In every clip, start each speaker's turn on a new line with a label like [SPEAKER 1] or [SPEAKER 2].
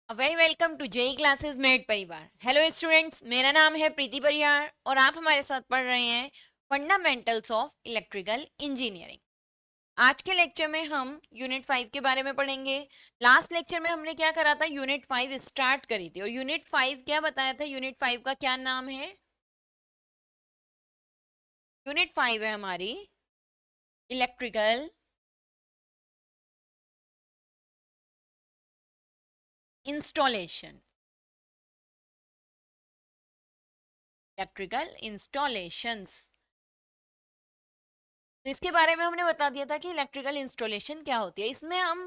[SPEAKER 1] Very welcome to JE classes made परिवार। Hello students, मेरा नाम है प्रीति परियार और आप हमारे साथ पढ़ रहे हैं फंडामेंटल्स ऑफ इलेक्ट्रिकल इंजीनियरिंग। आज के लेक्चर में हम यूनिट 5 के बारे में पढ़ेंगे। लास्ट लेक्चर में हमने क्या करा था, यूनिट 5 स्टार्ट करी थी और यूनिट 5 क्या बताया था, यूनिट 5 का क्या नाम है? यूनिट 5 है हमारी इलेक्ट्रिकल इंस्टॉलेशन। इलेक्ट्रिकल इंस्टॉलेशंस, तो इसके बारे में हमने बता दिया था कि इलेक्ट्रिकल इंस्टॉलेशन क्या होती है। इसमें हम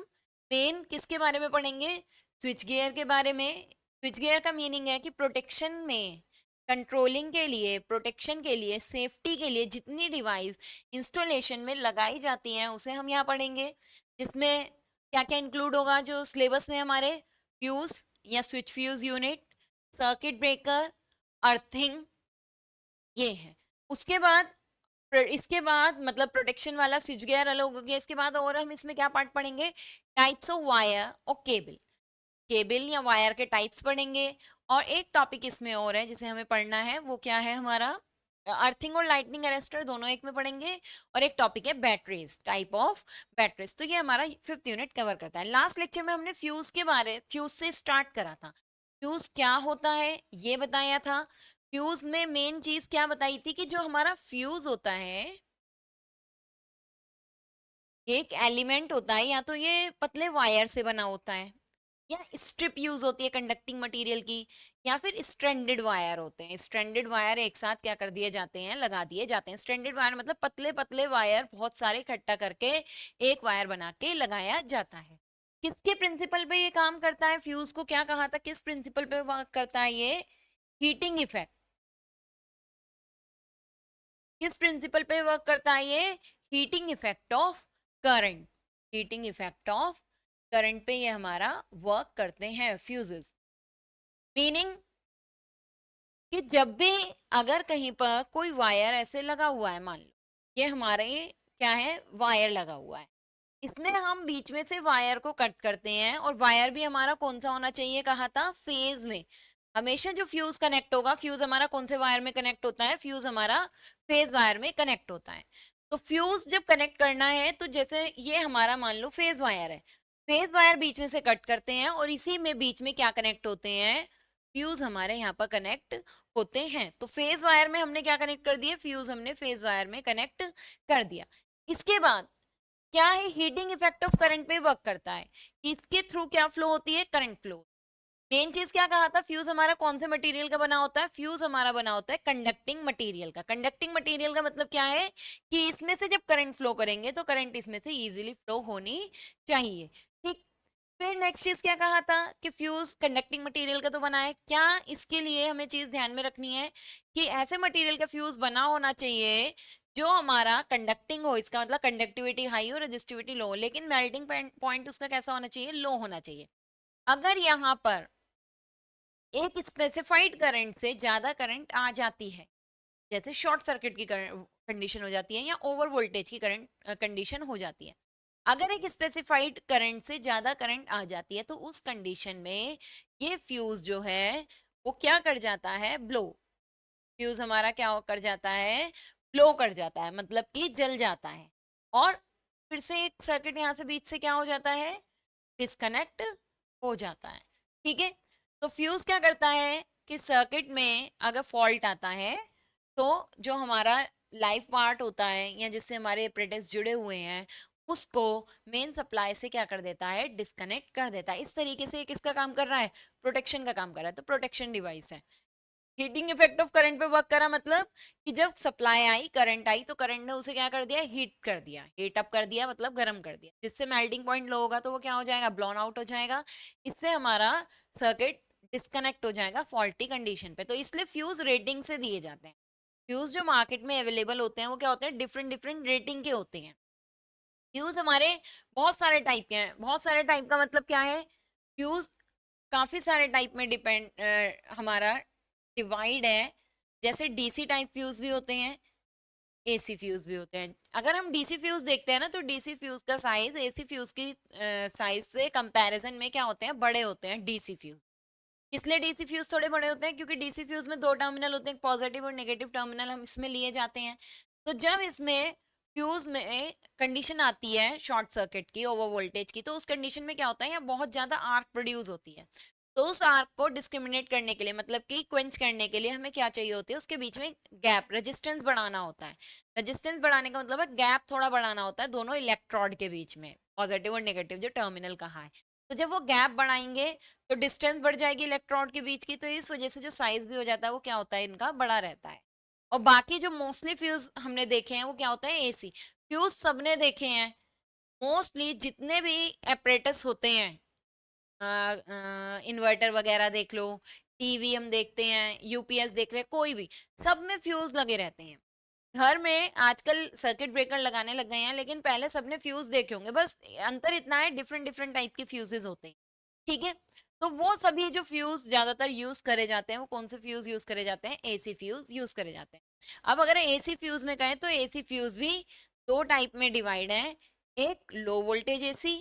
[SPEAKER 1] मेन किसके बारे में पढ़ेंगे? स्विच गियर के बारे में। स्विच गियर का मीनिंग है कि प्रोटेक्शन में, कंट्रोलिंग के लिए, प्रोटेक्शन के लिए, सेफ्टी के लिए जितनी डिवाइस इंस्टॉलेशन में लगाई जाती हैं उसे हम यहाँ पढ़ेंगे। जिसमें क्या क्या इंक्लूड होगा जो सिलेबस में हमारे? फ्यूज या switch fuse unit, circuit breaker, earthing, ये है। उसके बाद इसके बाद मतलब प्रोटेक्शन वाला स्विच गियर अलग हो गया। इसके बाद और हम इसमें क्या पार्ट पढ़ेंगे? टाइप्स ऑफ वायर और केबल। केबल या वायर के टाइप्स पढ़ेंगे। और एक टॉपिक इसमें और है जिसे हमें पढ़ना है, वो क्या है हमारा? अर्थिंग और लाइटनिंग अरेस्टर, दोनों एक में पढ़ेंगे। और एक टॉपिक है बैटरीज, टाइप ऑफ बैटरीज। तो ये हमारा 5th यूनिट कवर करता है। लास्ट लेक्चर में हमने फ्यूज से स्टार्ट करा था। फ्यूज क्या होता है ये बताया था। फ्यूज में मेन चीज क्या बताई थी कि जो हमारा फ्यूज होता है, एक एलिमेंट होता है, या तो ये पतले वायर से बना होता है, या स्ट्रिप यूज होती है कंडक्टिंग मटेरियल की, या फिर स्ट्रैंडेड वायर होते हैं। स्ट्रैंडेड वायर एक साथ क्या कर दिए जाते हैं, लगा दिए जाते हैं। स्ट्रैंडेड वायर मतलब पतले पतले वायर बहुत सारे इकट्ठा करके एक वायर बना के लगाया जाता है। किसके प्रिंसिपल पे ये काम करता है? फ्यूज को क्या कहा था, किस प्रिंसिपल पे वर्क करता है ये? Heating effect. किस प्रिंसिपल पे वर्क करता है ये? Heating effect of current. Heating effect of current पे ये हमारा वर्क करते हैं फ्यूजेस। मीनिंग कि जब भी अगर कहीं पर कोई वायर ऐसे लगा हुआ है, मान लो ये हमारे क्या है, वायर लगा हुआ है, इसमें हम बीच में से वायर को कट करते हैं। और वायर भी हमारा कौन सा होना चाहिए, कहा था फेज में। हमेशा जो फ्यूज कनेक्ट होगा, फ्यूज हमारा कौन से वायर में कनेक्ट होता है? फ्यूज हमारा फेज वायर में कनेक्ट होता है। तो फ्यूज जब कनेक्ट करना है तो जैसे ये हमारा मान लो फेज वायर है, फेज वायर बीच में से कट करते हैं और इसी में बीच में क्या कनेक्ट होते हैं? फ्यूज हमारे यहाँ पर कनेक्ट होते हैं। तो फेज वायर में हमने क्या कनेक्ट कर दिया? फ्यूज हमने फेज वायर में कनेक्ट कर दिया। इसके बाद क्या है, हीटिंग इफेक्ट ऑफ करंट पे वर्क करता है। इसके थ्रू क्या फ्लो होती है? Current flow. मेन चीज क्या कहा था, फ्यूज हमारा कौन से मटेरियल का बना होता है? फ्यूज हमारा बना होता है कंडक्टिंग मटेरियल का। कंडक्टिंग मटेरियल का मतलब क्या है कि इसमें से जब करंट फ्लो करेंगे तो करंट इसमें से इजीली फ्लो होनी चाहिए। ठीक। फिर नेक्स्ट चीज क्या कहा था कि फ्यूज कंडक्टिंग मटेरियल का तो बना है। क्या इसके लिए हमें चीज ध्यान में रखनी है कि ऐसे मटेरियल का फ्यूज बना होना चाहिए जो हमारा कंडक्टिंग हो, इसका मतलब कंडक्टिविटी हाई हो, रेजिस्टिविटी लो हो, लेकिन मेल्टिंग पॉइंट उसका कैसा होना चाहिए? लो होना चाहिए। अगर यहाँ पर एक स्पेसिफाइड करंट से ज्यादा करंट आ जाती है, जैसे शॉर्ट सर्किट की कंडीशन हो जाती है या ओवर वोल्टेज की करंट कंडीशन हो जाती है, अगर एक स्पेसिफाइड करंट से ज्यादा करंट आ जाती है तो उस कंडीशन में ये फ्यूज जो है वो क्या कर जाता है? ब्लो। फ्यूज हमारा क्या कर जाता है? ब्लो कर जाता है, मतलब कि जल जाता है। और फिर से एक सर्किट यहाँ से बीच से क्या हो जाता है? डिस्कनेक्ट हो जाता है। ठीक है। तो फ्यूज क्या करता है कि सर्किट में अगर फॉल्ट आता है तो जो हमारा लाइव पार्ट होता है या जिससे हमारे एपरेटस जुड़े हुए हैं उसको मेन सप्लाई से क्या कर देता है? डिस्कनेक्ट कर देता है। इस तरीके से किसका काम कर रहा है? प्रोटेक्शन का काम कर रहा है। तो प्रोटेक्शन डिवाइस है। हीटिंग इफेक्ट ऑफ करंट पे वर्क करा मतलब कि जब सप्लाई आई, करंट आई, तो करंट ने उसे क्या कर दिया? हीट कर दिया। हीट अप कर दिया मतलब गर्म कर दिया, जिससे मेल्टिंग पॉइंट लो होगा तो वो क्या हो जाएगा? ब्लोन आउट हो जाएगा। इससे हमारा सर्किट डिस्कनेक्ट हो जाएगा फॉल्टी कंडीशन पे। तो इसलिए फ्यूज रेटिंग से दिए जाते हैं। फ्यूज जो मार्केट में अवेलेबल होते हैं वो क्या होते हैं? डिफरेंट डिफरेंट रेटिंग के होते हैं। फ्यूज हमारे बहुत सारे टाइप के हैं। बहुत सारे टाइप का मतलब क्या है? फ्यूज काफी सारे टाइप में डिपेंड हमारा डिवाइड है। जैसे डीसी टाइप फ्यूज भी होते हैं, एसी फ्यूज भी होते हैं। अगर हम डीसी फ्यूज देखते हैं ना, तो डीसी फ्यूज का साइज एसी फ्यूज की साइज से कंपैरिजन में क्या होते हैं, बड़े होते हैं डीसी फ्यूज। इसलिए डीसी फ्यूज थोड़े बड़े होते हैं, क्योंकि डीसी फ्यूज में दो टर्मिनल होते हैं, पॉजिटिव और नेगेटिव टर्मिनल हम इसमें लिए जाते हैं। तो जब इसमें फ्यूज में कंडीशन आती है शॉर्ट सर्किट की, ओवर वोल्टेज की, तो उस कंडीशन में क्या होता है, यहाँ बहुत ज्यादा आर्क प्रोड्यूस होती है। तो उस आर्क को डिस्क्रिमिनेट करने के लिए, मतलब कि क्वेंच करने के लिए, हमें क्या चाहिए होती है, उसके बीच में गैप, रेजिस्टेंस बढ़ाना होता है। रेजिस्टेंस बढ़ाने का मतलब है गैप थोड़ा बढ़ाना होता है दोनों इलेक्ट्रोड के बीच में, पॉजिटिव और नेगेटिव जो टर्मिनल कहा है। तो जब वो गैप बढ़ाएंगे तो डिस्टेंस बढ़ जाएगी इलेक्ट्रोड के बीच की, तो इस वजह से जो साइज भी हो जाता है वो क्या होता है, इनका बड़ा रहता है। और बाकी जो मोस्टली फ्यूज हमने देखे हैं वो क्या होता है, एसी फ्यूज सबने देखे हैं। मोस्टली जितने भी एपरेटस होते हैं, इन्वर्टर वगैरह देख लो, टीवी हम देखते हैं, यूपीएस देख रहे हैं, कोई भी, सब में फ्यूज लगे रहते हैं। घर में आजकल सर्किट ब्रेकर लगाने लग गए हैं, लेकिन पहले सबने फ्यूज देखे होंगे, बस अंतर इतना है, डिफरेंट डिफरेंट टाइप के फ्यूजेस होते हैं। ठीक है, तो वो सभी जो फ्यूज ज्यादातर यूज करे जाते हैं, वो कौन से फ्यूज यूज करे जाते हैं, एसी फ्यूज यूज करे जाते हैं। अब अगर एसी फ्यूज में कहें तो एसी फ्यूज भी दो टाइप में डिवाइड है, एक लो वोल्टेज एसी,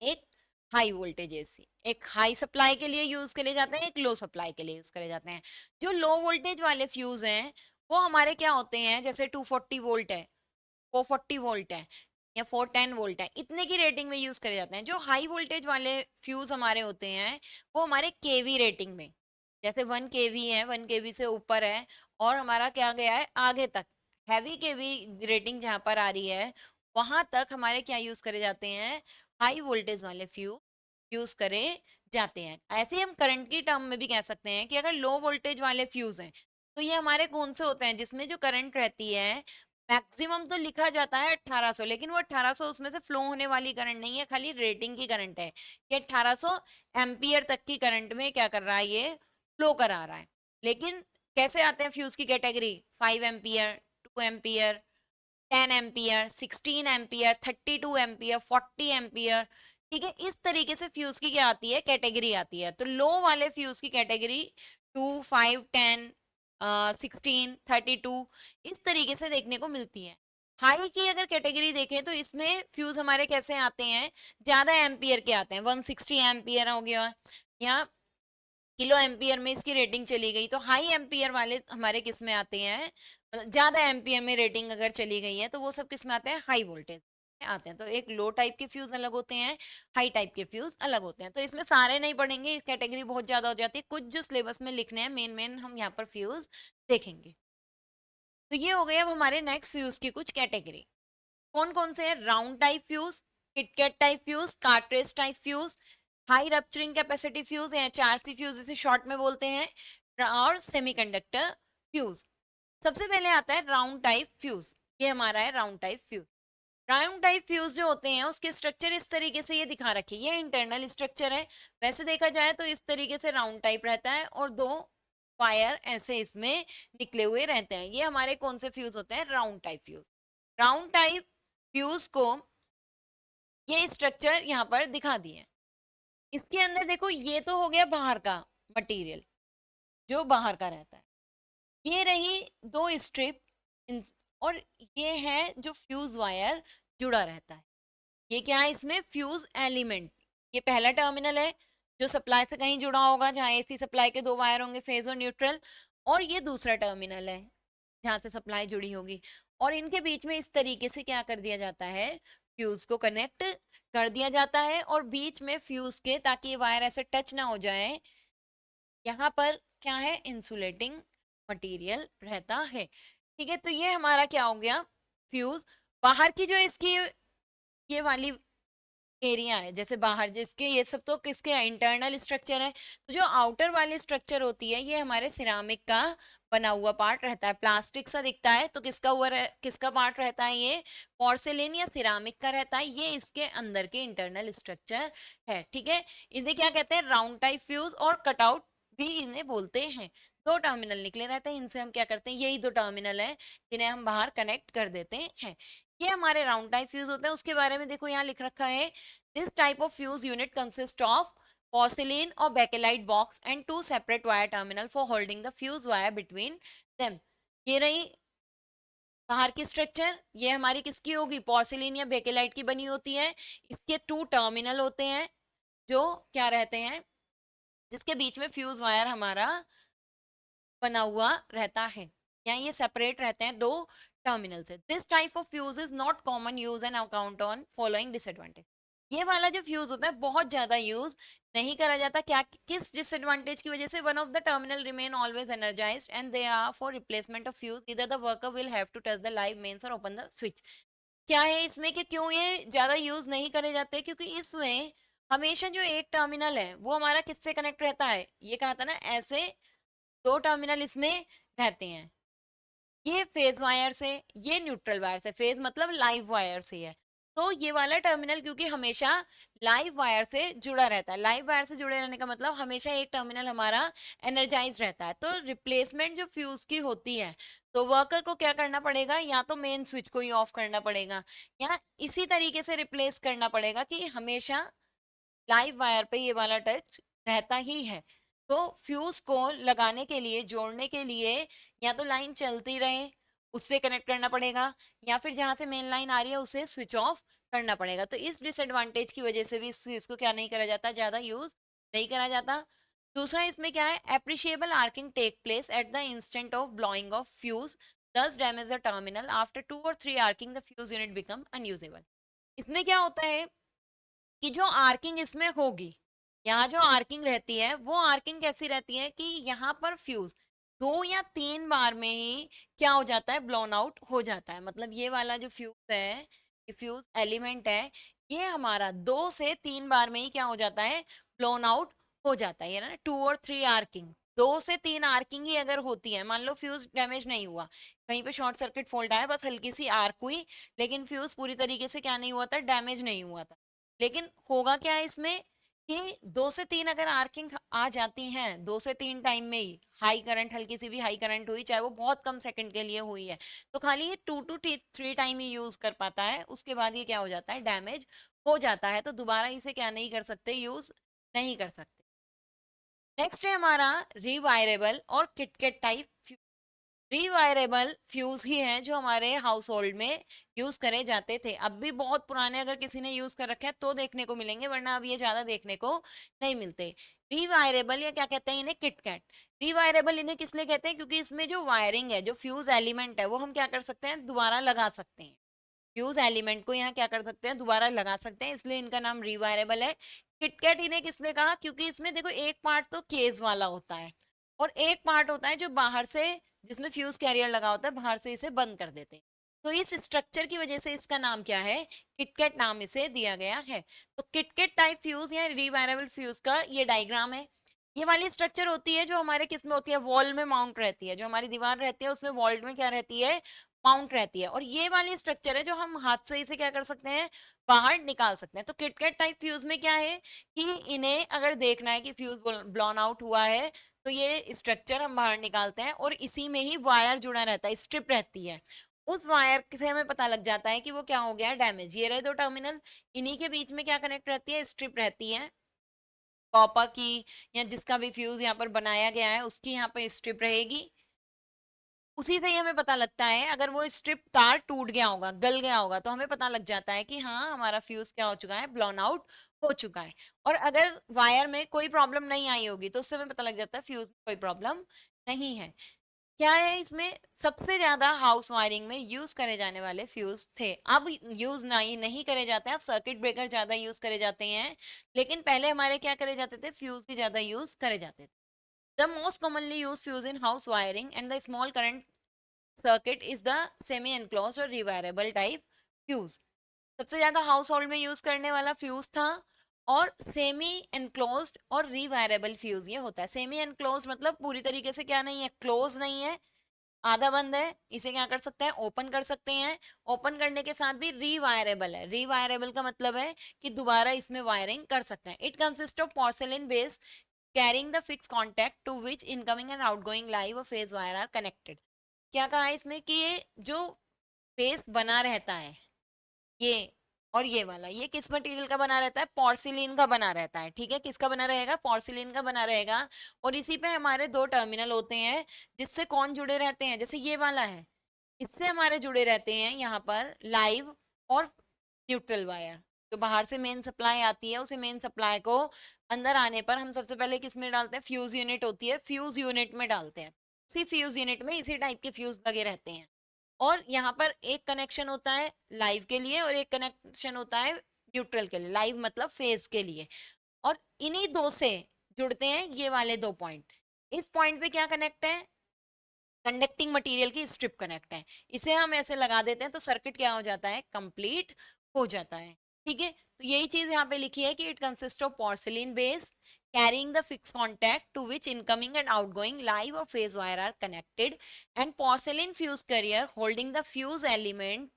[SPEAKER 1] एक हाई वोल्टेज एसी। एक हाई सप्लाई के लिए यूज करे जाते हैं, एक लो सप्लाई के लिए यूज करे जाते हैं। जो लो वोल्टेज वाले फ्यूज हैं वो हमारे क्या होते हैं, जैसे 240 वोल्ट है, 440 वोल्ट है, या 410 वोल्ट है, इतने की रेटिंग में यूज करे जाते हैं। जो हाई वोल्टेज वाले फ्यूज हमारे होते हैं वो हमारे केवी रेटिंग में, जैसे 1 केवी है, 1 केवी से ऊपर है, और हमारा क्या गया है आगे तक, हैवी केवी रेटिंग जहां पर आ रही है वहां तक हमारे क्या यूज करे जाते हैं, हाई वोल्टेज वाले फ्यूज यूज करे जाते हैं। ऐसे ही हम करंट की टर्म में भी कह सकते हैं कि अगर लो वोल्टेज वाले फ्यूज हैं तो ये हमारे कौन से होते हैं, जिसमें जो करंट रहती है मैक्सिमम तो लिखा जाता है 1800, लेकिन वो 1800 उसमें से फ्लो होने वाली करंट नहीं है, खाली रेटिंग की करंट है कि 1800 एम्पियर तक की करंट में क्या कर रहा है, ये फ्लो करा रहा है। लेकिन कैसे आते हैं फ्यूज की category, 5 ampere, 2 ampere, 10 ampere, 16 ampere, 32 ampere, 40 ampere. ठीक है, इस तरीके से फ्यूज की क्या आती है, कैटेगरी आती है। तो लो वाले फ्यूज की कैटेगरी 2, 5, 10, 16, 32, इस तरीके से देखने को मिलती है। हाई की अगर कैटेगरी देखें तो इसमें फ्यूज हमारे कैसे आते हैं, ज्यादा एम्पियर के आते हैं, 160 एम्पियर हो गया, या किलो एम्पियर में इसकी रेटिंग चली गई। तो हाई एम्पियर वाले हमारे किस में आते हैं, मतलब ज्यादा एम्पियर में रेटिंग अगर चली गई है तो वो सब किस में आते हैं, हाई वोल्टेज आते हैं। तो एक लो टाइप के फ्यूज अलग होते हैं, हाई टाइप के फ्यूज अलग होते हैं। तो इसमें सारे नहीं पढ़ेंगे, इस कैटेगरी बहुत ज्यादा हो जाती है, कुछ जो सिलेबस में लिखने हैं मेन मेन हम यहाँ पर फ्यूज देखेंगे। तो ये हो गए अब हमारे नेक्स्ट फ्यूज की कुछ कैटेगरी। कौन कौन से हैं, round type fuse, KitKat type fuse, cartridge type fuse, high rupturing capacity fuse या 4C फ्यूज इसे शॉर्ट में बोलते हैं, और सेमीकंडक्टर फ्यूज। सबसे पहले आता है राउंड टाइप फ्यूज। ये हमारा है round type fuse. Round type fuse जो होते हैं उसके स्ट्रक्चर इस तरीके से ये दिखा रखे, ये इंटरनल स्ट्रक्चर है। वैसे देखा जाए तो इस तरीके से राउंड टाइप रहता है और दो वायर ऐसे इसमें निकले हुए रहते हैं। ये हमारे कौन से फ्यूज होते हैं, round type fuse. Round type fuse को ये स्ट्रक्चर यहाँ पर दिखा दिए। इसके अंदर देखो, ये तो हो गया बाहर का मटेरियल जो बाहर का रहता है, ये रही दो स्ट्रिप, और ये है जो फ्यूज वायर जुड़ा रहता है। ये क्या है, इसमें फ्यूज एलिमेंट, ये पहला टर्मिनल है जो सप्लाई से कहीं जुड़ा होगा, जहाँ एसी सप्लाई के दो वायर होंगे, फेज और न्यूट्रल, और ये दूसरा टर्मिनल है जहाँ से सप्लाई जुड़ी होगी। और इनके बीच में इस तरीके से क्या कर दिया जाता है, फ्यूज को कनेक्ट कर दिया जाता है, और बीच में फ्यूज के, ताकि ये वायर ऐसे टच ना हो जाए, यहाँ पर क्या है, इंसुलेटिंग मटेरियल रहता है। ठीक है, तो ये हमारा क्या हो गया, फ्यूज। बाहर की जो इसकी ये वाली एरिया है, जैसे बाहर जिसके, ये सब तो किसके इंटरनल स्ट्रक्चर है। तो जो आउटर वाली स्ट्रक्चर होती है ये हमारे सिरामिक का बना हुआ पार्ट रहता है, प्लास्टिक सा दिखता है, तो किसका हुआ किसका पार्ट रहता है, ये पोर्सिलेन या सिरामिक का रहता है। ये इसके अंदर के इंटरनल स्ट्रक्चर है। ठीक है, इन्हें क्या कहते हैं, राउंड टाइप फ्यूज, और कटआउट भी इन्हें बोलते हैं। दो टर्मिनल निकले रहते हैं, इनसे हम क्या करते हैं, यही दो टर्मिनल है जिन्हें हम बाहर कनेक्ट कर देते हैं। ये हमारे राउंड टाइप फ्यूज होते हैं। उसके बारे में देखो यहाँ लिख रखा है, this type of fuse unit consist of porcelain or bakelite box and two separate wire terminal for holding the fuse wire between them। ये रही बाहर की स्ट्रक्चर ये हमारी किसकी होगी, पोर्सिलिन या बेकेलाइट की बनी होती है। इसके 2 टर्मिनल होते हैं जो क्या रहते हैं, जिसके बीच में फ्यूज वायर हमारा बना हुआ रहता है, या ये सेपरेट रहते हैं 2 टर्मिनल से। This type of fuse is not common use and account on following disadvantage. ये वाला जो फ्यूज होता है बहुत ज्यादा यूज नहीं करा जाता, क्या किस डिसएडवांटेज की वजह से, one of the terminal remain always energized and they are for replacement of fuse, either the worker will have to touch the live mains or open the switch. क्या है इसमें कि क्यों ये ज्यादा यूज नहीं करे जाते, क्योंकि इसमें हमेशा जो एक टर्मिनल है वो हमारा किससे कनेक्ट रहता है, ये कहा था ना ऐसे 2 टर्मिनल इसमें रहते हैं, ये फेज वायर से, ये न्यूट्रल वायर से, फेज मतलब लाइव वायर से है। तो ये वाला टर्मिनल क्योंकि हमेशा लाइव वायर से जुड़ा रहता है, लाइव वायर से जुड़े रहने का मतलब हमेशा एक टर्मिनल हमारा एनर्जाइज रहता है। तो रिप्लेसमेंट जो फ्यूज की होती है, तो वर्कर को क्या करना पड़ेगा, या तो मेन स्विच को ही ऑफ करना पड़ेगा, या इसी तरीके से रिप्लेस करना पड़ेगा कि हमेशा लाइव वायर पे ये वाला टच रहता ही है। तो फ्यूज को लगाने के लिए, जोड़ने के लिए, या तो लाइन चलती रहे उस पे कनेक्ट करना पड़ेगा, या फिर जहां से मेन लाइन आ रही है उसे स्विच ऑफ करना पड़ेगा। तो इस डिसएडवांटेज की वजह से भी इस चीज को क्या नहीं करा जाता, ज्यादा यूज नहीं करा जाता। दूसरा इसमें क्या है, appreciable arcing take place at the instant of blowing of fuse, thus damage the terminal, after 2 or 3 arcing the fuse unit become unusable. इसमें क्या होता है कि जो आर्किंग इसमें होगी, यहाँ जो आर्किंग रहती है वो आर्किंग कैसी रहती है कि यहाँ पर फ्यूज 2 या 3 बार में ही क्या हो जाता है, ब्लोन आउट हो जाता है। मतलब ये वाला जो फ्यूज है, ये फ्यूज एलिमेंट है, ये हमारा 2 से 3 बार में ही क्या हो जाता है, ब्लोन आउट हो जाता है। ये ना 2 और 3 आर्किंग, 2 से 3 आर्किंग ही अगर होती है, मान लो फ्यूज डैमेज नहीं हुआ, कहीं पे शॉर्ट सर्किट फॉल्ट आया, बस हल्की सी आर्क हुई, लेकिन फ्यूज पूरी तरीके से क्या नहीं हुआ था, डैमेज नहीं हुआ था। लेकिन होगा क्या है इसमें कि 2 से 3 अगर आर्किंग आ जाती हैं 2 से 3 टाइम में ही, हाई करंट, हल्की सी भी हाई करंट हुई, चाहे वो बहुत कम सेकंड के लिए हुई है, तो खाली ये 2 to 3 टाइम ही यूज कर पाता है, उसके बाद ये क्या हो जाता है, डैमेज हो जाता है। तो दोबारा इसे क्या नहीं कर सकते, यूज नहीं कर सकते। नेक्स्ट है हमारा रिवायरेबल और किटकेट टाइप। रिवायरेबल फ्यूज ही हैं जो हमारे हाउस होल्ड में यूज करे जाते थे, अब भी बहुत पुराने अगर किसी ने यूज कर रखे हैं तो देखने को मिलेंगे, वरना अब ये ज्यादा देखने को नहीं मिलते। रिवायरेबल या क्या कहते हैं इन्हें, किटकैट। रिवायरेबल इन्हें किस लिए कहते हैं, क्योंकि इसमें जो वायरिंग है, जो फ्यूज एलिमेंट है, वो हम क्या कर सकते हैं, दोबारा लगा सकते हैं। फ्यूज एलिमेंट को यहाँ क्या कर सकते हैं, दोबारा लगा सकते हैं, इसलिए इनका नाम रिवायरेबल है। किटकैट इन्हें किसने कहा, क्योंकि इसमें देखो एक पार्ट तो केज वाला होता है और एक पार्ट होता है जो बाहर से, जिसमें फ्यूज कैरियर लगा होता है, बाहर से इसे बंद कर देते हैं। तो इस स्ट्रक्चर की वजह से इसका नाम क्या है, किटकैट नाम इसे दिया गया है। तो किटकैट टाइप फ्यूज या रिवायरेबल फ्यूज का ये डायग्राम है। ये वाली स्ट्रक्चर होती है जो हमारे किस में होती है, वॉल में माउंट रहती है, जो हमारी दीवार रहती है उसमें वॉल में क्या रहती है, माउंट रहती है। और ये वाली स्ट्रक्चर है जो हम हाथ से इसे क्या कर सकते हैं, बाहर निकाल सकते हैं। तो किटकैट टाइप फ्यूज में क्या है कि इन्हें अगर देखना है कि फ्यूज ब्लॉन आउट हुआ है, तो ये स्ट्रक्चर हम बाहर निकालते हैं और इसी में ही वायर जुड़ा रहता है, स्ट्रिप रहती है, उस वायर से हमें पता लग जाता है कि वो क्या हो गया, डैमेज। ये रहे 2 टर्मिनल, इन्हीं के बीच में क्या कनेक्ट रहती है, स्ट्रिप रहती है कॉपर की, या जिसका भी फ्यूज यहाँ पर बनाया गया है उसकी यहाँ पर स्ट्रिप रहेगी। उसी से ही हमें पता लगता है, अगर वो स्ट्रिप तार टूट गया होगा, गल गया होगा, तो हमें पता लग जाता है कि हाँ हमारा फ्यूज क्या हो चुका है, ब्लॉन आउट हो चुका है। और अगर वायर में कोई प्रॉब्लम नहीं आई होगी तो उससे हमें पता लग जाता है फ्यूज में कोई प्रॉब्लम नहीं है। क्या है इसमें, सबसे ज्यादा हाउस वायरिंग में यूज करे जाने वाले फ्यूज थे, अब यूज नहीं करे जाते हैं, अब सर्किट ब्रेकर ज्यादा यूज करे जाते हैं, लेकिन पहले हमारे क्या करे जाते थे, फ्यूज ही ज्यादा यूज करे जाते थे। The most commonly used fuse in house wiring and the small current circuit is the semi enclosed और रिवायरेबल टाइप फ्यूज। सबसे ज्यादा हाउस होल्ड में यूज करने वाला फ्यूज था, और सेमी एनक्लोज्ड और रिवायरेबल फ्यूज ये होता है। सेमी एनक्लोज्ड मतलब पूरी तरीके से क्या नहीं है, क्लोज नहीं है, आधा बंद है, इसे क्या कर सकते हैं, ओपन कर सकते हैं। ओपन करने के साथ भी रिवायरेबल है, रिवायरेबल का मतलब है कि दोबारा इसमें वायरिंग कर सकते हैं। It consist of porcelain base carrying the fix contact to which incoming and outgoing live और फेज वायर आर कनेक्टेड। क्या कहा है इसमें कि ये जो फेस बना रहता है, ये और ये वाला, ये किस मटेरियल का बना रहता है, पोर्सिलिन का बना रहता है। ठीक है, किसका बना रहेगा, पोर्सिलिन का बना रहेगा। और इसी पे हमारे 2 टर्मिनल होते हैं जिससे कौन जुड़े रहते हैं, जैसे ये वाला है, इससे हमारे जुड़े रहते हैं यहाँ पर लाइव और न्यूट्रल वायर। जो बाहर से मेन सप्लाई आती है, उसे मेन सप्लाई को अंदर आने पर हम सबसे पहले किस में डालते हैं, फ्यूज यूनिट होती है, फ्यूज यूनिट में डालते हैं। उसी फ्यूज यूनिट में इसी टाइप के फ्यूज लगे रहते हैं। और यहाँ पर एक कनेक्शन होता है लाइव के लिए और एक कनेक्शन होता है न्यूट्रल के लिए। लाइव मतलब फेज के लिए। और इन्हीं दो से जुड़ते हैं ये वाले दो पॉइंट। इस पॉइंट पे क्या कनेक्ट है, कंडक्टिंग मटेरियल की स्ट्रिप कनेक्ट है। इसे हम ऐसे लगा देते हैं तो सर्किट क्या हो जाता है, कंप्लीट हो जाता है। ठीक है, तो यही चीज यहाँ पे लिखी है कि it consist of porcelain base carrying the fixed contact to which incoming and outgoing live or phase wire are connected, and porcelain fuse carrier holding the fuse element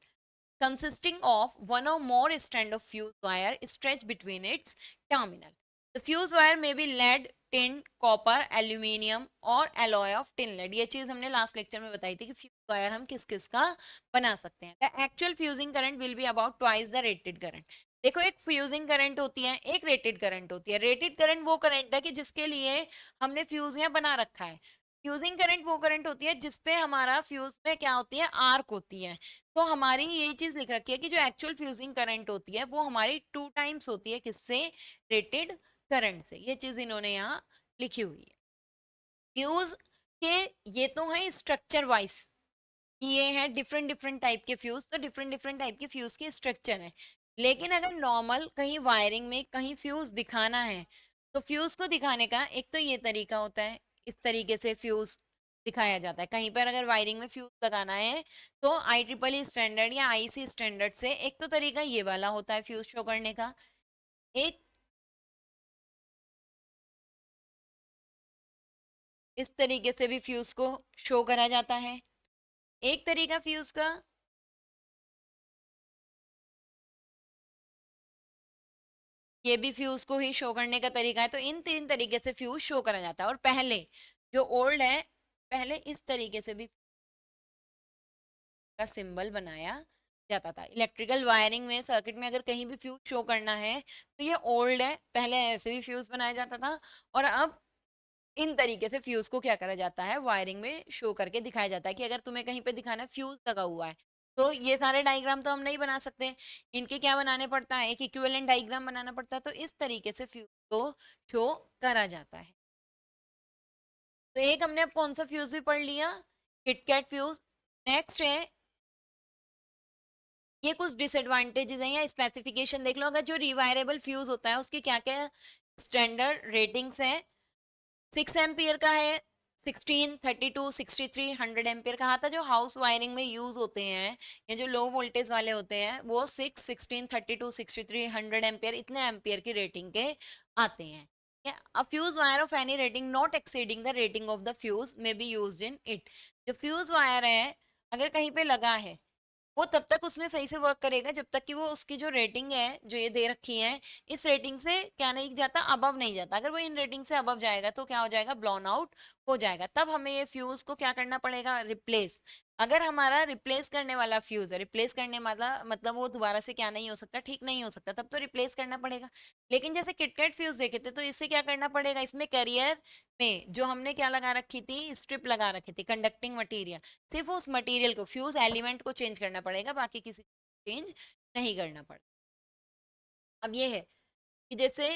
[SPEAKER 1] consisting of one or more strand of fuse wire stretched between its terminal. The fuse wire may be lead, tin, copper, aluminium और alloy of tin lead। ये चीज हमने last lecture में बताई थी कि fuse wire हम किस किस का बना सकते हैं। The actual fusing current will be about twice the rated current। देखो, एक फ्यूजिंग करंट होती है, एक रेटेड करंट होती है। रेटेड करंट वो करंट है कि जिसके लिए हमने फ्यूजियां बना रखा है। फ्यूजिंग करंट वो करंट होती है जिसपे हमारा फ्यूज में क्या होती है, आर्क होती है। तो हमारी यही चीज लिख रखी है कि जो एक्चुअल फ्यूजिंग करंट होती है वो हमारी 2 टाइम्स होती है किससे, रेटेड करंट से। ये चीज इन्होंने यहाँ लिखी हुई है। फ्यूज के ये तो है स्ट्रक्चर वाइज, ये है डिफरेंट डिफरेंट टाइप के फ्यूज, तो डिफरेंट डिफरेंट टाइप के फ्यूज के स्ट्रक्चर है। लेकिन अगर नॉर्मल कहीं वायरिंग में कहीं फ्यूज दिखाना है, तो फ्यूज को दिखाने का एक तो ये तरीका होता है, इस तरीके से फ्यूज दिखाया जाता है। कहीं पर अगर वायरिंग में फ्यूज लगाना है तो IEEE स्टैंडर्ड या IEC स्टैंडर्ड से एक तो तरीका ये वाला होता है फ्यूज शो करने का। एक इस तरीके से भी फ्यूज को शो करा जाता है। एक तरीका फ्यूज का ये भी फ्यूज को ही शो करने का तरीका है। तो इन 3 तरीके से फ्यूज शो करा जाता है। और पहले जो ओल्ड है, पहले इस तरीके से भी का सिंबल बनाया जाता था। इलेक्ट्रिकल वायरिंग में, सर्किट में अगर कहीं भी फ्यूज शो करना है तो ये ओल्ड है, पहले ऐसे भी फ्यूज बनाया जाता था। और अब इन तरीके से फ्यूज को क्या करा जाता है, वायरिंग में शो करके दिखाया जाता है कि अगर तुम्हें कहीं पे दिखाना है फ्यूज लगा हुआ है, तो ये सारे डायग्राम तो हम नहीं बना सकते, इनके क्या बनाने पड़ता है, एक इक्विवेलेंट डायग्राम बनाना पड़ता है। तो इस तरीके से फ्यूज को शो करा जाता है। तो एक हमने अब कौन सा फ्यूज भी पढ़ लिया, किटकैट फ्यूज। नेक्स्ट है, ये कुछ डिसएडवांटेजेस हैं या स्पेसिफिकेशन देख लो। अगर जो रिवायरेबल फ्यूज होता है उसकी क्या क्या स्टैंडर्ड रेटिंग्स है। 6 एम्पियर का है, 16, 32, 63, 100 एम्पियर। कहा था जो हाउस वायरिंग में यूज होते हैं या जो लो वोल्टेज वाले होते हैं वो 6, 16, 32, 63, 100 एम्पियर, इतने एम्पियर की रेटिंग के आते हैं। अ fuse wire of any rating not exceeding the rating of the fuse may be used in it. जो फ्यूज वायर है अगर कहीं पे लगा है वो तब तक उसमें सही से वर्क करेगा जब तक कि वो उसकी जो रेटिंग है जो ये दे रखी है, इस रेटिंग से क्या नहीं जाता, अबव नहीं जाता। अगर वो इन रेटिंग से अबव जाएगा तो क्या हो जाएगा, ब्लोन आउट हो जाएगा। तब हमें ये फ्यूज को क्या करना पड़ेगा, रिप्लेस। अगर हमारा रिप्लेस करने वाला फ्यूज है, रिप्लेस करने वाला मतलब वो दोबारा से क्या नहीं हो सकता, ठीक नहीं हो सकता, तब तो रिप्लेस करना पड़ेगा। लेकिन जैसे किटकैट फ्यूज देखे थे तो इससे क्या करना पड़ेगा, इसमें कैरियर में जो हमने क्या लगा रखी थी, स्ट्रिप लगा रखी थी, कंडक्टिंग मटेरियल, सिर्फ उस मटेरियल को, फ्यूज एलिमेंट को चेंज करना पड़ेगा, बाकी किसी चेंज नहीं करना पड़ता। अब ये है कि जैसे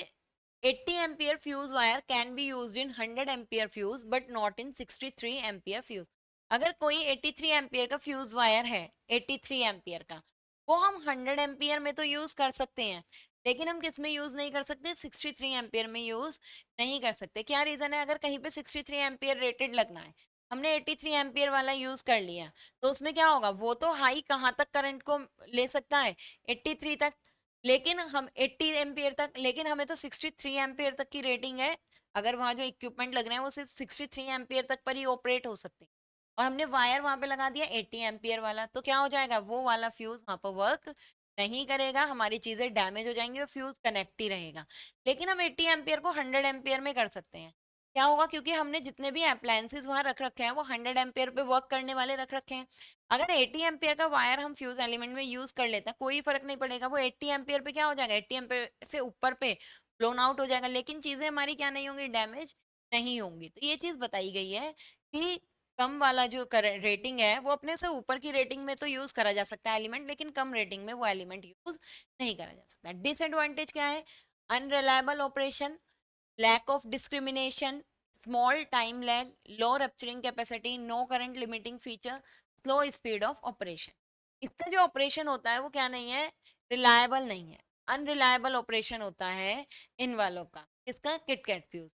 [SPEAKER 1] 80 ampere fuse wire can be used in 100 ampere fuse but not in 63 ampere fuse. अगर कोई 83 एम्पियर का फ्यूज वायर है, 83 एम्पियर का, वो हम 100 एम्पियर में तो यूज कर सकते हैं, लेकिन हम किस में यूज नहीं कर सकते, 63 एम्पियर में यूज नहीं कर सकते। क्या रीजन है, अगर कहीं पे 63 एम्पियर रेटेड लगना है, हमने 83 एम्पियर वाला यूज कर लिया, तो उसमें क्या होगा, वो तो हाई कहाँ तक करंट को ले सकता है, 83 तक, लेकिन हम 80 एम्पियर तक, लेकिन हमें तो 63 एम्पियर तक की रेटिंग है। अगर वहां जो इक्विपमेंट लग रहे हैं वो सिर्फ 63 एम्पियर तक पर ही ऑपरेट हो सकते हैं, और हमने वायर वहां पे लगा दिया 80 एम्पियर वाला, तो क्या हो जाएगा, वो वाला फ्यूज वहां पर वर्क नहीं करेगा, हमारी चीजें डैमेज हो जाएंगी और फ्यूज कनेक्ट ही रहेगा। लेकिन हम 80 एम्पियर को 100 एम्पियर में कर सकते हैं। क्या होगा, क्योंकि हमने जितने भी अप्लायंसेस वहां रख रखे हैं वो 100 एम्पियर पे वर्क करने वाले रख रखे हैं। अगर 80 एम्पियर का वायर हम फ्यूज एलिमेंट में यूज कर लेते हैं कोई फर्क नहीं पड़ेगा, वो 80 एम्पियर पे क्या हो जाएगा, 80 एम्पियर से ऊपर पे ब्लोन आउट हो जाएगा, लेकिन चीजें हमारी क्या नहीं होंगी, डैमेज नहीं होंगी। तो ये चीज बताई गई है कि कम वाला जो रेटिंग है वो अपने से ऊपर की रेटिंग में तो यूज करा जा सकता है एलिमेंट, लेकिन कम रेटिंग में वो एलिमेंट यूज नहीं करा जा सकता। डिसएडवांटेज क्या है? Unreliable operation, lack of discrimination, small time lag, low rupturing capacity, no current limiting feature, slow speed of operation. इसका जो ऑपरेशन होता है वो क्या नहीं है, रिलायबल नहीं है, अनरिलायबल ऑपरेशन होता है इन वालों का। इसका kit kat fuse.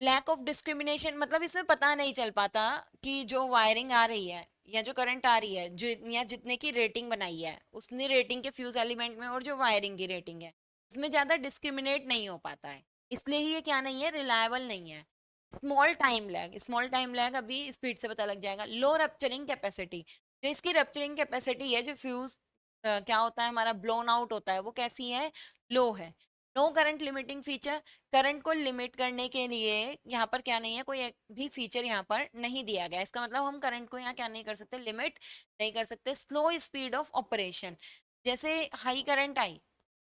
[SPEAKER 1] Lack of discrimination मतलब इसमें पता नहीं चल पाता कि जो वायरिंग आ रही है या जो करंट आ रही है, जो या जितने की रेटिंग बनाई है उसने रेटिंग के फ्यूज एलिमेंट में और जो वायरिंग की रेटिंग है उसमें ज्यादा डिस्क्रिमिनेट नहीं हो पाता है, इसलिए ही ये क्या नहीं है, रिलायबल नहीं है। Small time lag, small time lag अभी स्पीड से पता लग जाएगा। लो रप्चरिंग कैपेसिटी, जो इसकी रप्चरिंग कैपेसिटी है, जो फ्यूज क्या होता है हमारा ब्लोन आउट होता है, वो कैसी है, लो है। No current limiting feature, current को लिमिट करने के लिए यहाँ पर क्या नहीं है, कोई एक भी फीचर यहाँ पर नहीं दिया गया। इसका मतलब हम करंट को यहाँ क्या नहीं कर सकते, लिमिट नहीं कर सकते। स्लो स्पीड ऑफ ऑपरेशन, जैसे हाई करंट आई,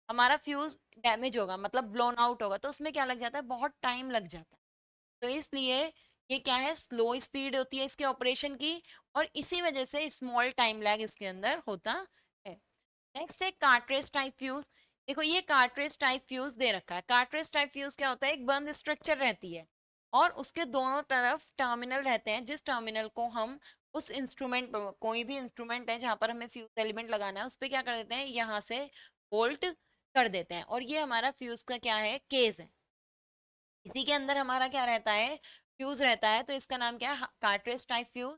[SPEAKER 1] हमारा फ्यूज डैमेज होगा मतलब ब्लोन आउट होगा, तो उसमें क्या लग जाता है, बहुत टाइम लग जाता है। तो इसलिए ये क्या है, स्लो स्पीड होती है इसके ऑपरेशन की, और इसी वजह से स्मॉल टाइम लैग इसके अंदर होता है। नेक्स्ट है कार्ट्रेज टाइप फ्यूज। देखो ये कार्ट्रेज टाइप फ्यूज दे रखा है। कार्ट्रेज टाइप फ्यूज क्या होता है, एक बंद स्ट्रक्चर रहती है और उसके दोनों तरफ टर्मिनल रहते हैं, जिस टर्मिनल को हम उस इंस्ट्रूमेंट, कोई भी इंस्ट्रूमेंट है जहां पर हमें फ्यूज एलिमेंट लगाना है, उस पर क्या कर देते हैं, यहाँ से बोल्ट कर देते हैं, और ये हमारा फ्यूज का क्या है, केस है। इसी के अंदर हमारा क्या रहता है, फ्यूज रहता है, तो इसका नाम क्या है, कार्ट्रेज टाइप फ्यूज।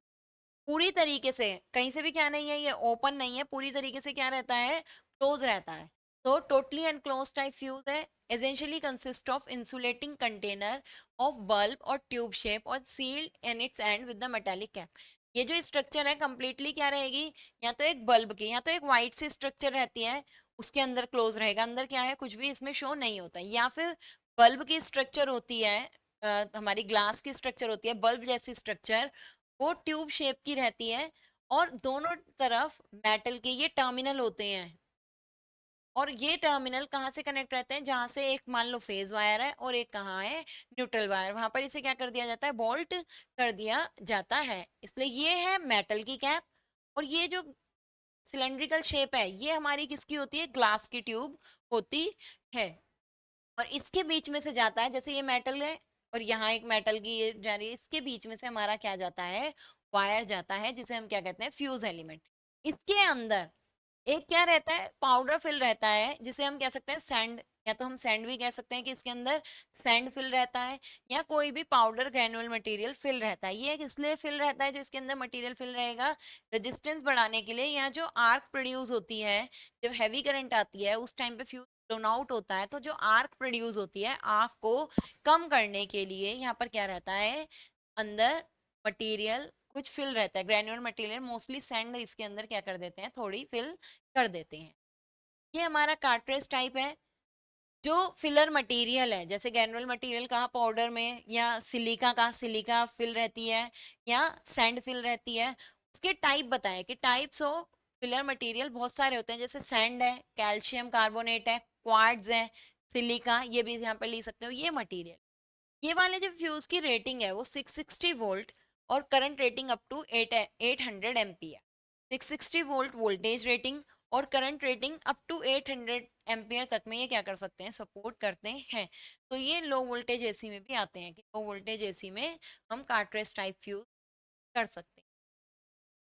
[SPEAKER 1] पूरी तरीके से कहीं से भी क्या नहीं है, ये ओपन नहीं है, पूरी तरीके से क्या रहता है, क्लोज रहता है। तो टोटली एनक्लोज टाइप फ्यूज है। Essentially consist of insulating container of bulb और ट्यूब शेप और sealed in its end with the metallic cap. ये जो स्ट्रक्चर है कंप्लीटली क्या रहेगी, या तो एक बल्ब की या तो एक वाइट सी स्ट्रक्चर रहती है, उसके अंदर क्लोज रहेगा, अंदर क्या है कुछ भी इसमें शो नहीं होता, या फिर बल्ब की स्ट्रक्चर होती है, हमारी ग्लास की स्ट्रक्चर होती है, बल्ब जैसी स्ट्रक्चर, वो ट्यूब शेप की रहती है, और दोनों तरफ मेटल के ये टर्मिनल होते हैं, और ये टर्मिनल कहाँ से कनेक्ट रहते हैं, जहां से एक मान लो फेज वायर है और एक कहाँ है, न्यूट्रल वायर, वहां पर इसे क्या कर दिया जाता है, बोल्ट कर दिया जाता है। इसलिए ये है मेटल की कैप, और ये जो सिलेंड्रिकल शेप है ये हमारी किसकी होती है, ग्लास की ट्यूब होती है, और इसके बीच में से जाता है, जैसे ये मेटल है और यहाँ एक मेटल की ये जा रही है, इसके बीच में से हमारा क्या जाता है, वायर जाता है, जिसे हम क्या कहते हैं, फ्यूज एलिमेंट। इसके अंदर एक क्या रहता है, पाउडर फिल रहता है, जिसे हम कह सकते हैं सैंड, या तो हम सैंड भी कह सकते हैं कि इसके अंदर सैंड फिल रहता है, या कोई भी पाउडर ग्रेनुअल मटेरियल फिल रहता है। ये इसलिए फिल रहता है जो इसके अंदर मटेरियल फिल रहेगा, रेजिस्टेंस बढ़ाने के लिए, या जो आर्क प्रोड्यूस होती है, जब हैवी करंट आती है उस टाइम पे फ्यूज ब्लोन आउट होता है, तो जो आर्क प्रोड्यूस होती है, आर्क को कम करने के लिए यहाँ पर क्या रहता है, अंदर मटेरियल कुछ फिल रहता है, ग्रेन्यूलर मटेरियल, मोस्टली सैंड इसके अंदर क्या कर देते हैं, थोड़ी फिल कर देते हैं। ये हमारा कार्ट्रेज टाइप है। जो फिलर मटेरियल है, जैसे ग्रेनुअल मटेरियल कहाँ, पाउडर में, या सिलिका कहाँ, सिलिका फिल रहती है, या सैंड फिल रहती है, उसके टाइप बताए कि टाइप्स ऑफ फिलर मटेरियल बहुत सारे होते हैं, जैसे सैंड है, कैल्शियम कार्बोनेट है, क्वार्ट्ज है, सिलिका, ये भी यहाँ पे ले सकते हो, ये मटेरियल। ये वाले जो फ्यूज की रेटिंग है वो 660 वोल्ट और current rating up to 800 ampere. 660 volt voltage rating और current rating up to 800 ampere तक में ये क्या कर सकते हैं, सपोर्ट करते हैं। तो ये लो वोल्टेज एसी में भी आते हैं, कि लो वोल्टेज एसी में हम कार्ट्रेज टाइप फ्यूज कर सकते हैं।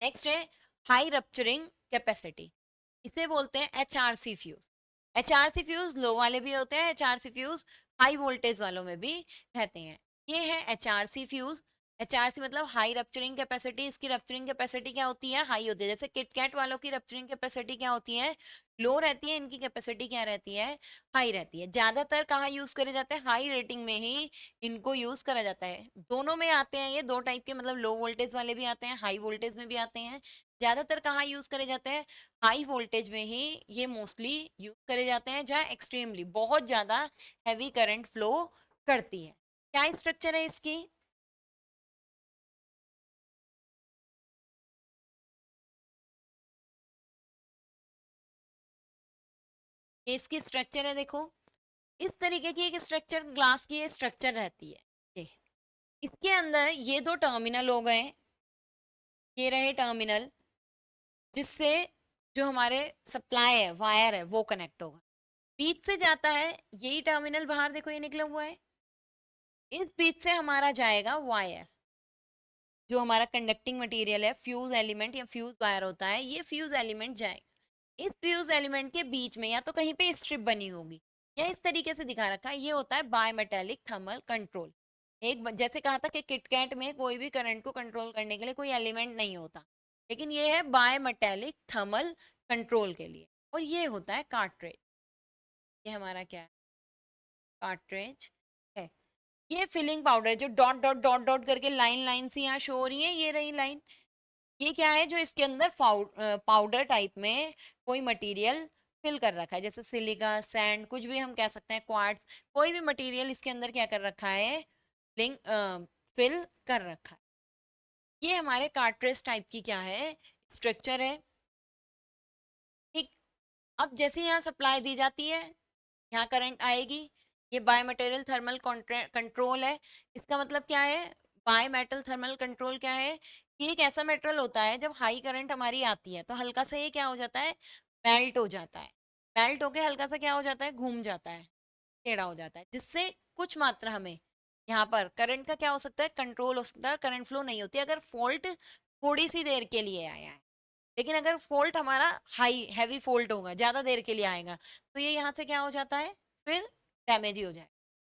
[SPEAKER 1] नेक्स्ट है हाई रप्चरिंग कैपेसिटी, इसे बोलते हैं एचआरसी फ्यूज। एचआरसी फ्यूज लो वाले भी होते हैं, एचआरसी फ्यूज हाई वोल्टेज वालों में भी रहते हैं। ये है एचआरसी फ्यूज। एचआरसी मतलब हाई रप्चरिंग कैपेसिटी, इसकी रप्चरिंग कैपेसिटी क्या होती है, हाई होती है। जैसे किटकैट वालों की रप्चरिंग कैपेसिटी क्या होती है, लो रहती है, इनकी कैपेसिटी क्या रहती है, हाई रहती है। ज्यादातर कहाँ यूज करे जाते हैं, हाई रेटिंग में ही इनको यूज करा जाता है। दोनों में आते हैं ये, दो टाइप के, मतलब लो वोल्टेज वाले भी आते हैं, हाई वोल्टेज में भी आते हैं। ज्यादातर कहाँ यूज करे जाते हैं, हाई वोल्टेज में ही ये मोस्टली यूज करे जाते हैं, जहाँ एक्सट्रीमली बहुत ज्यादा हैवी करंट फ्लो करती है। क्या स्ट्रक्चर है इसकी, ये इसकी स्ट्रक्चर है, देखो इस तरीके की एक स्ट्रक्चर, ग्लास की ये स्ट्रक्चर रहती है, ये इसके अंदर ये दो टर्मिनल हो गए, ये रहे टर्मिनल, जिससे जो हमारे सप्लाई है, वायर है, वो कनेक्ट होगा। बीच से जाता है यही टर्मिनल, बाहर देखो ये निकला हुआ है, इस बीच से हमारा जाएगा वायर, जो हमारा कंडक्टिंग मटेरियल है, फ्यूज एलिमेंट या फ्यूज वायर होता है, ये फ्यूज एलिमेंट जाएगा। इस फ्यूज एलिमेंट के बीच में या तो कहीं पे स्ट्रिप बनी होगी, या इस तरीके से दिखा रखा है, ये होता है बायमेटेलिक थर्मल कंट्रोल। जैसे कहा था कि किटकैट में कोई भी करंट को कंट्रोल करने के लिए कोई एलिमेंट नहीं होता, लेकिन ये है बायमेटेलिक थर्मल कंट्रोल के लिए। और ये होता है कार्ट्रेज, ये हमारा क्या है, कार्ट्रेज है। ये फिलिंग पाउडर जो डॉट डॉट डॉट डॉट करके लाइन लाइन सी यहाँ शो हो रही है, ये रही लाइन, ये क्या है, जो इसके अंदर पाउडर टाइप में कोई मटेरियल फिल कर रखा है, जैसे सिलिका, सैंड, कुछ भी हम कह सकते हैं, क्वार्ट्ज, कोई भी मटेरियल इसके अंदर क्या कर रखा है, फिल कर रखा है। ये हमारे कार्ट्रेज टाइप की क्या है, स्ट्रक्चर है। ठीक, अब जैसे यहाँ सप्लाई दी जाती है, यहाँ करंट आएगी, ये बाय मटेरियल थर्मल कंट्रोल है। इसका मतलब क्या है, बाय मेटल थर्मल कंट्रोल क्या है कि एक ऐसा मेटेरियल होता है जब हाई करंट हमारी आती है तो हल्का सा ये क्या हो जाता है, मेल्ट हो जाता है, मेल्ट होके हल्का सा क्या हो जाता है, घूम जाता है, टेढ़ा हो जाता है, जिससे कुछ मात्रा हमें यहाँ पर करंट का क्या हो सकता है, कंट्रोल हो सकता है, करंट फ्लो नहीं होती अगर फॉल्ट थोड़ी सी देर के लिए आया है। लेकिन अगर फॉल्ट हमारा हाई हैवी फॉल्ट होगा, ज़्यादा देर के लिए आएगा, तो ये यहाँ से क्या हो जाता है, फिर डैमेज ही हो जाए।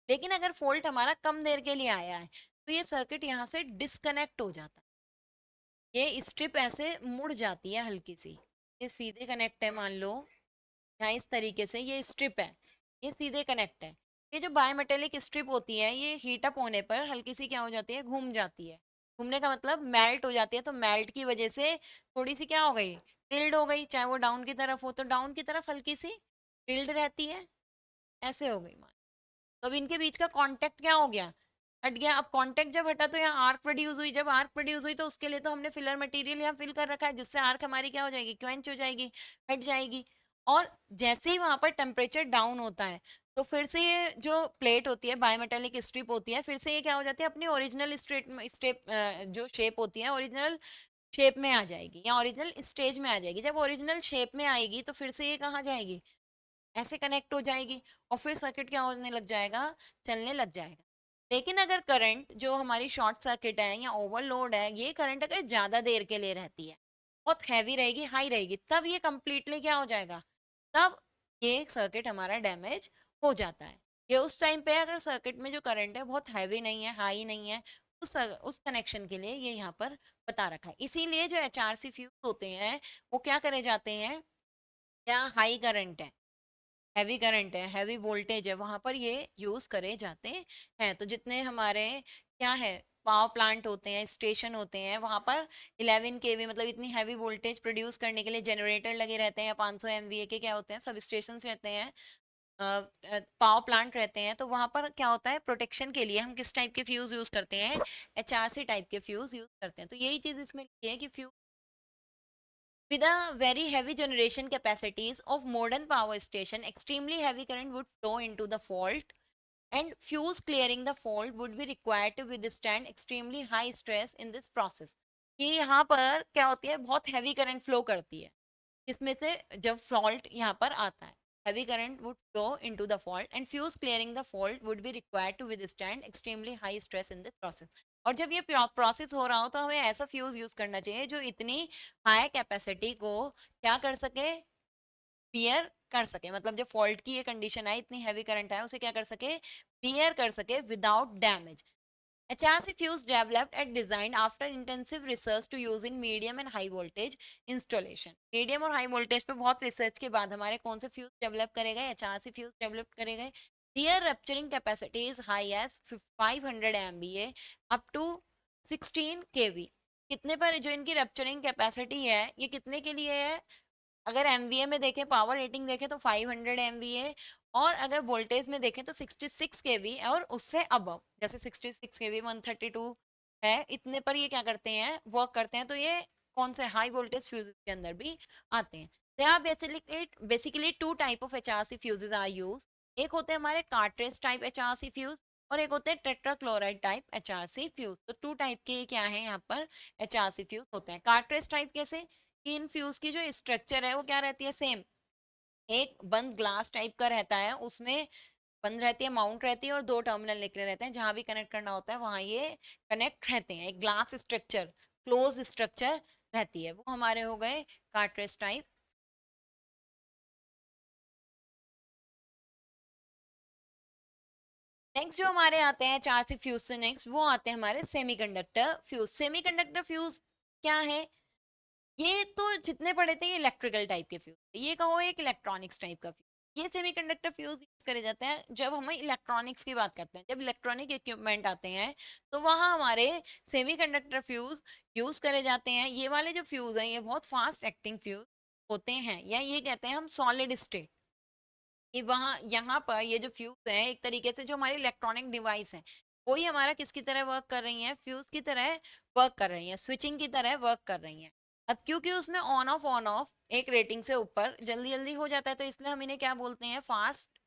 [SPEAKER 1] लेकिन अगर फॉल्ट हमारा कम देर के लिए आया है तो ये सर्किट यहाँ से डिस्कनेक्ट हो जाता है, ये स्ट्रिप ऐसे मुड़ जाती है हल्की सी, ये सीधे कनेक्ट है, मान लो यहाँ इस तरीके से ये स्ट्रिप है, ये सीधे कनेक्ट है। ये जो बायोमेटेलिक स्ट्रिप होती है ये हीट अप होने पर हल्की सी क्या हो जाती है, घूम जाती है। घूमने का मतलब मेल्ट हो जाती है, तो मेल्ट की वजह से थोड़ी सी क्या हो गई, टिल्ड हो गई, चाहे वो डाउन की तरफ हो तो डाउन की तरफ हल्की सी टिल्ड रहती है, ऐसे हो गई मान। तो अब इनके बीच का कांटेक्ट क्या हो गया, हट गया। अब कांटेक्ट जब हटा तो यहाँ आर्क प्रोड्यूस हुई, जब आर्क प्रोड्यूस हुई तो उसके लिए तो हमने फिलर मटेरियल यहाँ फिल कर रखा है, जिससे आर्क हमारी क्या हो जाएगी, क्वेंच हो जाएगी, हट जाएगी। और जैसे ही वहां पर टेम्परेचर डाउन होता है तो फिर से ये जो प्लेट होती है, बायोमेटेलिक स्ट्रिप होती है, फिर से ये क्या हो जाती है, अपनी ओरिजिनल स्टेप जो शेप होती है ओरिजिनल शेप में आ जाएगी, या ओरिजिनल स्टेज में आ जाएगी। जब ओरिजिनल शेप में आएगी तो फिर से ये कहाँ जाएगी, ऐसे कनेक्ट हो जाएगी, और फिर सर्किट क्या होने लग जाएगा, चलने लग जाएगा। लेकिन अगर करंट जो हमारी शॉर्ट सर्किट है या ओवरलोड है, ये करंट अगर ज़्यादा देर के लिए रहती है, बहुत हैवी रहेगी, हाई रहेगी, तब ये कंप्लीटली क्या हो जाएगा, तब ये सर्किट हमारा डैमेज हो जाता है। ये उस टाइम पे अगर सर्किट में जो करंट है बहुत हैवी नहीं है, हाई नहीं है, उस कनेक्शन के लिए ये यहाँ पर बता रखा है। इसीलिए जो HRC फ्यूज होते हैं वो क्या करे जाते हैं, क्या हाई करंट है, हैवी करंट है, हैवी वोल्टेज है, वहां पर ये यूज करे जाते हैं। तो जितने हमारे क्या है, पावर प्लांट होते हैं, स्टेशन होते हैं, वहां पर 11 kV मतलब इतनी हैवी वोल्टेज प्रोड्यूस करने के लिए जनरेटर लगे रहते हैं, 500 MVA के क्या होते हैं, सब स्टेशन रहते हैं, पावर प्लांट रहते हैं। तो वहां पर क्या होता है, प्रोटेक्शन के लिए हम किस टाइप के फ्यूज यूज करते हैं, HRC टाइप के फ्यूज यूज करते हैं। तो यही चीज इसमें लिखी है कि fuse with a very heavy generation capacities of modern power station, extremely heavy current would flow into the fault and fuse clearing the fault would be required to withstand extremely high stress in this process। कि यहाँ पर क्या होती है, बहुत heavy current flow करती है, इसमें से जब फॉल्ट यहाँ पर आता है, heavy current would flow into the fault and fuse clearing the fault would be required to withstand extremely high stress in this process। और जब ये प्रोसेस हो रहा हो तो हमें ऐसा फ्यूज यूज करना चाहिए जो इतनी हाई कैपेसिटी को क्या कर सके, बियर कर सके, मतलब जब फॉल्ट की ये कंडीशन आए, इतनी हैवी करंट आए, उसे क्या कर सके, बियर कर सके without damage. HRC fuse developed and designed after intensive research to use in medium and high voltage installation। Medium और हाई वोल्टेज पे बहुत रिसर्च के बाद हमारे कौन से फ्यूज डेवलप करे गए, HRC फ्यूज डेवलप करे गए। Their rupturing capacity is high as 500 MVA up to 16 kV। कितने पर जो इनकी रप्चरिंग कैपेसिटी है, ये कितने के लिए है, अगर MVA में देखें, पावर रेटिंग देखें तो 500 MVA, और अगर वोल्टेज में देखें तो 66 kV और उससे अबव, जैसे 66 kV 132 है, इतने पर ये क्या करते हैं, वर्क करते हैं। तो ये कौन से हाई वोल्टेज फ्यूजेस के अंदर भी आते हैं। They are basically two type of HRC fuses are use. एक होते हैं हमारे कार्ट्रेज टाइप HRC फ्यूज, और एक होते हैं टेट्राक्लोराइड टाइप HRC फ्यूज। तो 2 टाइप के क्या है यहाँ पर HRC फ्यूज होते हैं। कार्ट्रेज टाइप कैसे कि इन फ्यूज की जो स्ट्रक्चर है वो क्या रहती है, सेम एक बंद ग्लास टाइप का रहता है, उसमें बंद रहती है, माउंट रहती है और 2 टर्मिनल निकले रहते हैं, जहां भी कनेक्ट करना होता है वहां ये कनेक्ट रहते हैं। एक ग्लास स्ट्रक्चर, क्लोज स्ट्रक्चर रहती है, वो हमारे हो गए कार्ट्रेज टाइप। नेक्स्ट जो हमारे आते हैं 4 से फ्यूज से नेक्स्ट वो आते हैं हमारे सेमीकंडक्टर फ्यूज। सेमीकंडक्टर फ्यूज क्या है, ये तो जितने पढ़े थे ये इलेक्ट्रिकल टाइप के फ्यूज, ये कहो एक इलेक्ट्रॉनिक्स टाइप का फ्यूज। ये सेमीकंडक्टर फ्यूज यूज करे जाते हैं जब हम इलेक्ट्रॉनिक्स की बात करते हैं, जब इलेक्ट्रॉनिक इक्विपमेंट आते हैं तो वहां हमारे सेमीकंडक्टर फ्यूज यूज करे जाते हैं। ये वाले जो फ्यूज हैं ये बहुत फास्ट एक्टिंग फ्यूज होते हैं, या ये कहते हैं हम सॉलिड स्टेट। कि वहाँ यहाँ पर ये जो फ्यूज है एक तरीके से जो हमारी इलेक्ट्रॉनिक डिवाइस है वही हमारा किसकी तरह वर्क कर रही है, फ्यूज की तरह वर्क कर रही है, स्विचिंग की तरह वर्क कर रही है। अब क्योंकि उसमें ऑन ऑफ एक रेटिंग से ऊपर जल्दी जल्दी हो जाता है तो इसलिए हम इन्हें क्या बोलते हैं, फास्ट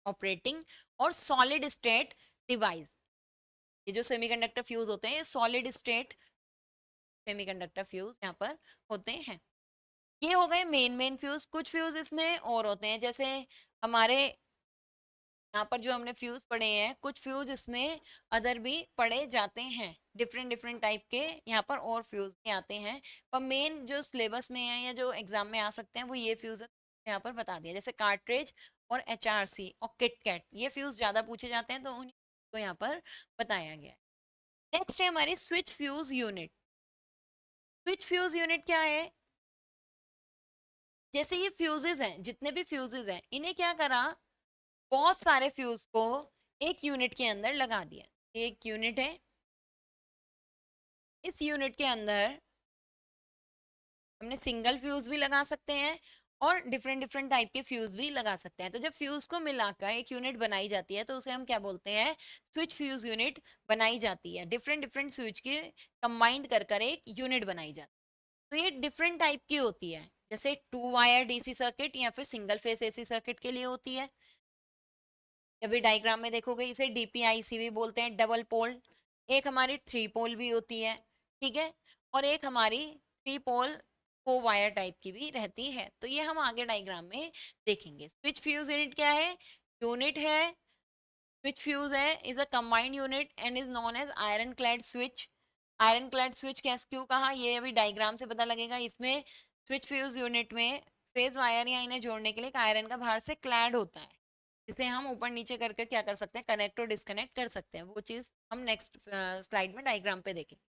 [SPEAKER 1] ऑपरेटिंग और सॉलिड स्टेट डिवाइस। ये जो सेमीकंडक्टर फ्यूज होते हैं ये सॉलिड स्टेट सेमीकंडक्टर फ्यूज यहाँ पर होते हैं। ये हो गए मेन फ्यूज। कुछ फ्यूज इसमें और होते हैं, जैसे हमारे यहाँ पर जो हमने फ्यूज पढ़े हैं कुछ फ्यूज इसमें अदर भी पढ़े जाते हैं, डिफरेंट डिफरेंट टाइप के यहाँ पर और फ्यूज भी आते हैं। पर मेन जो सिलेबस में है या जो एग्जाम में आ सकते हैं वो ये फ्यूज यहाँ पर बता दिया, जैसे कार्ट्रेज और HRC और किटकैट, ये फ्यूज ज्यादा पूछे जाते हैं तो उनको यहाँ पर बताया गया है। नेक्स्ट है हमारी switch fuse unit. Switch fuse unit क्या है, जैसे ये फ्यूजेज हैं, जितने भी फ्यूजेज हैं इन्हें क्या करा, बहुत सारे फ्यूज को एक यूनिट के अंदर लगा दिया। एक यूनिट है, इस यूनिट के अंदर हमने सिंगल फ्यूज भी लगा सकते हैं और डिफरेंट डिफरेंट टाइप के फ्यूज भी लगा सकते हैं। तो जब फ्यूज को मिलाकर एक यूनिट बनाई जाती है तो उसे हम क्या बोलते हैं, स्विच फ्यूज यूनिट बनाई जाती है। डिफरेंट डिफरेंट स्विच के कंबाइंड कर कर एक यूनिट बनाई जाती है। तो ये डिफरेंट टाइप की होती है, जैसे 2 वायर DC सर्किट या फिर सिंगल फेस AC सर्किट के लिए होती है। अभी डायग्राम में देखोगे इसे DPIC भी बोलते हैं, डबल पोल। एक हमारी 3 पोल भी होती है, ठीक है, और एक हमारी 3 पोल 4 वायर टाइप की भी रहती है। तो ये हम आगे डायग्राम में देखेंगे। स्विच फ्यूज यूनिट क्या है, यूनिट है, स्विच फ्यूज है, is a combined unit and is known as iron clad switch. Iron clad switch कैसे क्यों कहा, ये अभी डायग्राम से पता लगेगा। इसमें स्विच फ्यूज यूनिट में फेज वायर या इन्हें जोड़ने के लिए एक आयरन का बाहर से क्लैड होता है, जिसे हम ऊपर नीचे करके क्या कर सकते हैं, कनेक्ट और डिस्कनेक्ट कर सकते हैं। वो चीज हम नेक्स्ट स्लाइड में डायग्राम पे देखेंगे।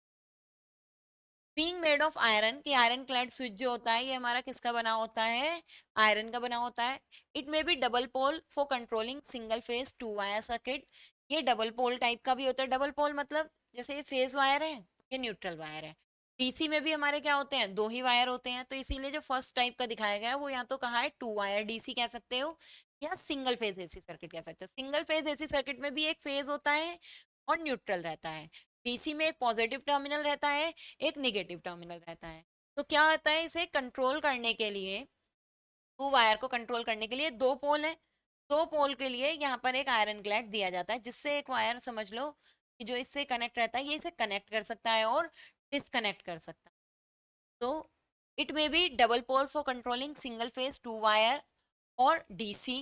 [SPEAKER 1] बीइंग मेड ऑफ आयरन, कि आयरन क्लैड स्विच जो होता है ये हमारा किसका बना होता है, आयरन का बना होता है। It may be double pole for controlling single phase 2 wire circuit. ये डबल पोल टाइप का भी होता है। डबल पोल मतलब जैसे ये फेज वायर है, ये न्यूट्रल वायर है। DC में भी हमारे क्या होते हैं, 2 ही वायर होते हैं, तो इसीलिए जो फर्स्ट टाइप का दिखाया गया है वो या तो कहा है 2 वायर DC कह सकते हो या सिंगल फेज AC सर्किट कह सकते हो। सिंगल फेज AC सर्किट में भी एक फेज होता है और न्यूट्रल रहता है। DC में एक पॉजिटिव टर्मिनल रहता है, एक निगेटिव टर्मिनल रहता है। तो क्या होता है, इसे कंट्रोल करने के लिए, 2 वायर को कंट्रोल करने के लिए 2 पोल है, 2 पोल के लिए यहाँ पर एक आयरन क्लैड दिया जाता है, जिससे एक वायर समझ लो कि जो इससे कनेक्ट रहता है ये इसे कनेक्ट कर सकता है और डिस्कनेक्ट कर सकता है। तो it may be double pole for controlling single phase 2 wire और DC।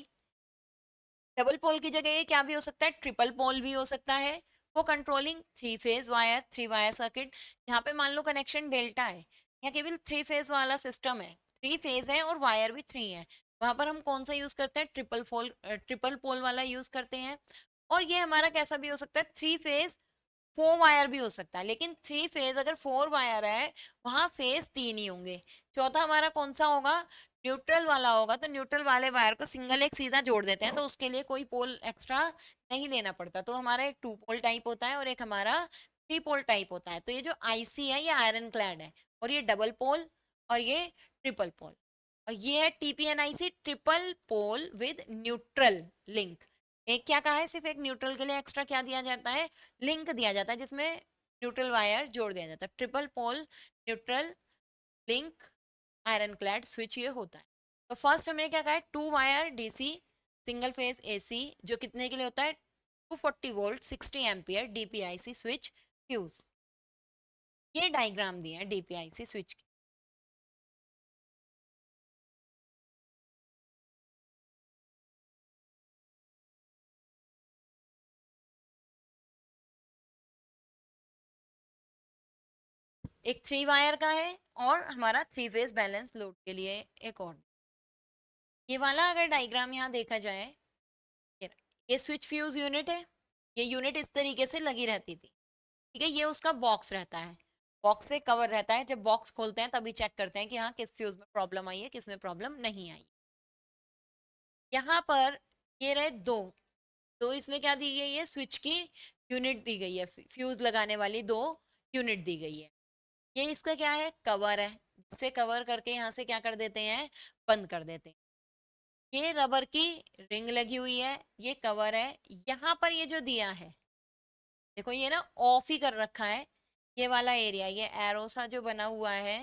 [SPEAKER 1] डबल पोल की जगह ये क्या भी हो सकता है, ट्रिपल पोल भी हो सकता है for controlling 3 phase wire 3 wire circuit. यहाँ पे मान लो कनेक्शन डेल्टा है, यहाँ केवल 3 फेज वाला सिस्टम है, 3 फेज है और वायर भी 3 है, वहां पर हम कौन सा यूज करते हैं, ट्रिपल पोल वाला यूज करते हैं। और ये हमारा कैसा भी हो सकता है, 3 फेज 4 वायर भी हो सकता है, लेकिन 3 फेज अगर 4 वायर है वहां फेज 3 ही होंगे। चौथा हमारा कौन सा होगा, न्यूट्रल वाला होगा। तो न्यूट्रल वाले वायर को सिंगल एक सीधा जोड़ देते हैं, तो उसके लिए कोई पोल एक्स्ट्रा नहीं लेना पड़ता। तो हमारा एक 2 पोल टाइप होता है और एक हमारा 3 पोल टाइप होता है। तो ये जो IC है ये आयरन क्लैड है, और ये डबल पोल और ये ट्रिपल पोल, और ये है TPNIC triple pole with neutral link. एक क्या कहा है, सिर्फ एक न्यूट्रल के लिए एक्स्ट्रा क्या दिया जाता है, लिंक दिया जाता है, जिसमें न्यूट्रल वायर जोड़ दिया जाता है। Triple pole neutral link iron clad switch ये होता है। तो फर्स्ट हमने क्या कहा है, 2 wire DC single phase AC जो कितने के लिए होता है, 240 वोल्ट 60 एम्पियर डीपीआईसी स्विच फ्यूज। ये डायग्राम दिया है डीपीआईसी स्विच की। एक 3 वायर का है और हमारा 3 फेज बैलेंस लोड के लिए एक और। ये वाला अगर डायग्राम यहाँ देखा जाए, ये स्विच फ्यूज यूनिट है। ये यूनिट इस तरीके से लगी रहती थी, ठीक है। ये उसका बॉक्स रहता है, बॉक्स से कवर रहता है। जब बॉक्स खोलते हैं तभी चेक करते हैं कि हाँ किस फ्यूज में प्रॉब्लम आई है, किस में प्रॉब्लम नहीं आई। यहाँ पर ये रहे दो, तो इसमें क्या दी गई है, स्विच की यूनिट दी गई है, फ्यूज लगाने वाली दो यूनिट दी गई है। ये इसका क्या है, कवर है, जिससे कवर करके यहाँ से क्या कर देते हैं, बंद कर देते हैं। ये रबर की रिंग लगी हुई है, ये कवर है। यहाँ पर ये जो दिया है, देखो ये ना ऑफ ही कर रखा है, ये वाला एरिया, ये एरो सा जो बना हुआ है,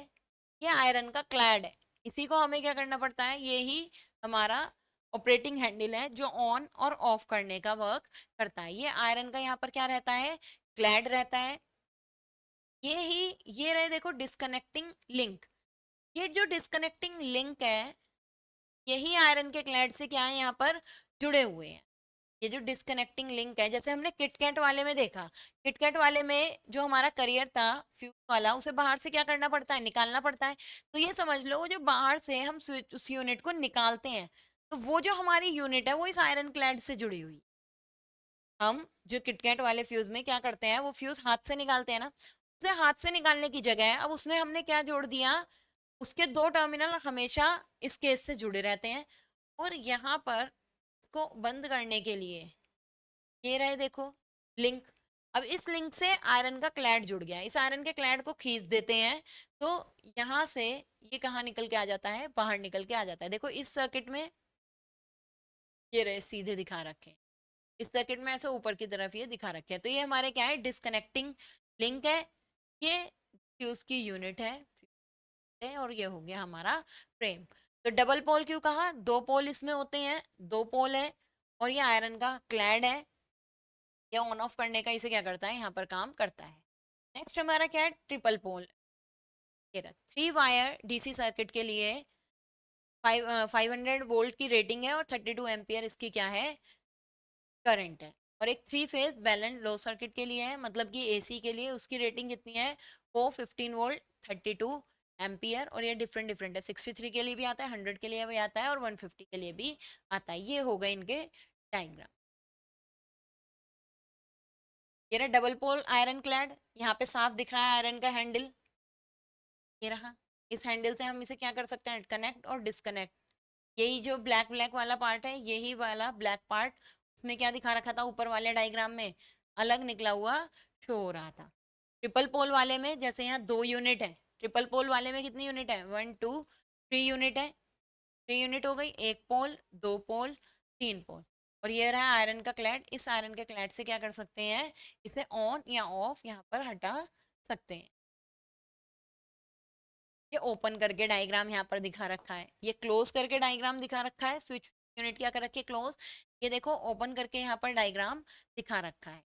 [SPEAKER 1] ये आयरन का क्लैड है। इसी को हमें क्या करना पड़ता है, ये ही हमारा ऑपरेटिंग हैंडल है जो ऑन और ऑफ करने का वर्क करता है। ये आयरन का यहाँ पर क्या रहता है, क्लैड रहता है। ये रहे देखो डिस्कनेक्टिंग लिंक। ये जो डिस्कनेक्टिंग लिंक है, यही आयरन के क्लैड से क्या है, यहाँ पर जुड़े हुए हैं। ये जो डिस्कनेक्टिंग लिंक है, जैसे हमने किटकैट वाले में देखा, किटकैट वाले में जो हमारा करियर था फ्यूज वाला, उसे बाहर से क्या करना पड़ता है, निकालना पड़ता है। तो ये समझ लो, वो जो बाहर से हम स्विच उस यूनिट को निकालते हैं, तो वो जो हमारी यूनिट है वो इस आयरन क्लैड से जुड़ी हुई। हम जो किटकैट वाले फ्यूज में क्या करते हैं, वो फ्यूज हाथ से निकालते हैं ना, उसे हाथ से निकालने की जगह है अब उसमें हमने क्या जोड़ दिया, उसके दो टर्मिनल हमेशा इस केस से जुड़े रहते हैं। और यहाँ पर इसको बंद करने के लिए ये रहे देखो लिंक। अब इस लिंक से आयरन का क्लैड जुड़ गया, इस आयरन के क्लैड को खींच देते हैं, तो यहाँ से ये कहाँ निकल के आ जाता है, बाहर निकल के आ जाता है। देखो इस सर्किट में ये रहे सीधे दिखा रखे, इस सर्किट में ऐसे ऊपर की तरफ ये दिखा रखे हैं। तो ये हमारे क्या है, डिस्कनेक्टिंग लिंक है, ये फ्यूज की यूनिट है और ये हो गया हमारा फ्रेम। तो डबल पोल क्यों कहा, दो पोल इसमें होते हैं, दो पोल है और ये आयरन का क्लैड है। ये ऑन ऑफ करने का इसे क्या करता है, यहाँ पर काम करता है। नेक्स्ट हमारा क्या है, ट्रिपल पोल। ये रहा 3 वायर डीसी सर्किट के लिए 500 वोल्ट की रेटिंग है और 32 एम्पियर इसकी क्या है, करंट है। और एक 3 फेज बैलेंस लो सर्किट के लिए है, मतलब कि एसी के लिए उसकी रेटिंग कितनी है, वो 15 वोल्ट 32 एम्पियर। और ये डिफरेंट डिफरेंट है, 63 के लिए भी आता है, 100 के लिए भी आता है और 150 के लिए भी आता है। ये हो गए इनके डायग्राम। ये रहा डबल पोल आयरन क्लैड, यहाँ पे साफ दिख रहा है आयरन का हैंडल, ये रहा। इस हैंडल से हम इसे क्या कर सकते हैं, कनेक्ट और डिस्कनेक्ट। यही जो ब्लैक ब्लैक वाला पार्ट है, यही वाला ब्लैक पार्ट उसमें क्या दिखा रखा था, ऊपर वाले डायग्राम में अलग निकला हुआ शो हो रहा था। ट्रिपल पोल वाले में जैसे यहाँ 2 यूनिट है, ट्रिपल पोल वाले में कितनी यूनिट है, 1 2 3 यूनिट है। 3 यूनिट हो गई, एक पोल, दो पोल, 3 पोल। और ये रहा आयरन का क्लैड, इस आयरन के क्लैड से क्या कर सकते हैं, इसे ऑन या ऑफ यहाँ पर हटा सकते हैं। ये ओपन करके डायग्राम यहाँ पर दिखा रखा है, ये क्लोज करके डायग्राम दिखा रखा है। स्विच यूनिट क्या कर रखी है, क्लोज। ये देखो ओपन करके यहाँ पर डायग्राम दिखा रखा है।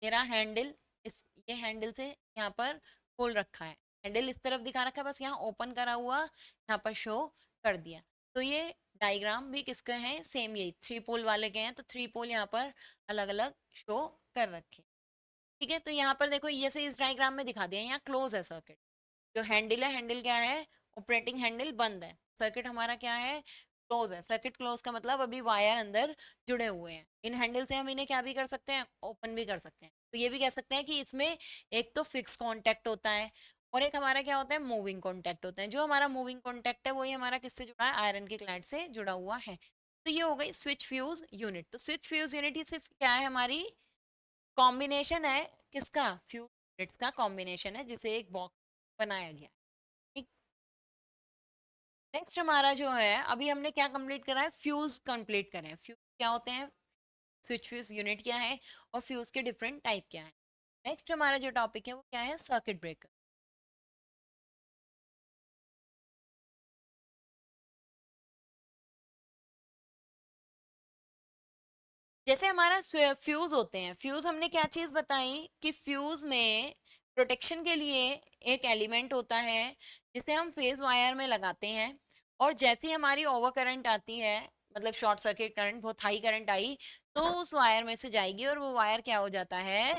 [SPEAKER 1] मेरा हैंडल इस, ये हैंडल से यहाँ पर खोल रखा है, हैंडल इस तरफ दिखा रखा है, बस यहाँ ओपन करा हुआ यहाँ पर शो कर दिया। तो ये डायग्राम भी किसका है, सेम यही 3 पोल वाले के हैं, तो 3 पोल यहाँ पर अलग अलग शो कर रखे। ठीक है, तो यहाँ पर देखो जैसे इस डायग्राम में दिखा दिया, यहाँ क्लोज है सर्किट। जो हैंडल है, हैंडल क्या है, ऑपरेटिंग हैंडल बंद है। सर्किट हमारा क्या है, क्लोज है। सर्किट क्लोज का मतलब अभी वायर अंदर जुड़े हुए हैं। इन हैंडल से हम इन्हें क्या भी कर सकते हैं, ओपन भी कर सकते हैं। तो ये भी कह सकते हैं कि इसमें एक तो फिक्स कांटेक्ट होता है और एक हमारा क्या होता है, मूविंग कांटेक्ट होता है। जो हमारा मूविंग कांटेक्ट है वही हमारा किससे जुड़ा है, आयरन के क्लैड से जुड़ा हुआ है। तो ये हो गई स्विच फ्यूज यूनिट। तो स्विच फ्यूज यूनिट ही सिर्फ क्या है, हमारी कॉम्बिनेशन है, किसका, फ्यूज यूनिट्स का कॉम्बिनेशन है, जिसे एक बॉक्स बनाया गया। नेक्स्ट हमारा जो है, अभी हमने क्या कंप्लीट करा है, फ्यूज कंप्लीट करें। फ्यूज क्या होते हैं, स्विच फ्यूज यूनिट क्या है और फ्यूज के डिफरेंट टाइप क्या है। नेक्स्ट हमारा जो टॉपिक है वो क्या है, सर्किट ब्रेकर। जैसे हमारा फ्यूज होते हैं, फ्यूज हमने क्या चीज बताई कि फ्यूज में प्रोटेक्शन के लिए एक एलिमेंट होता है जिसे हम फेज वायर में लगाते हैं, और जैसे ही हमारी ओवर करंट आती है, मतलब शॉर्ट सर्किट करंट, बहुत हाई करंट आई, तो उस वायर में से जाएगी और वो वायर क्या हो जाता है,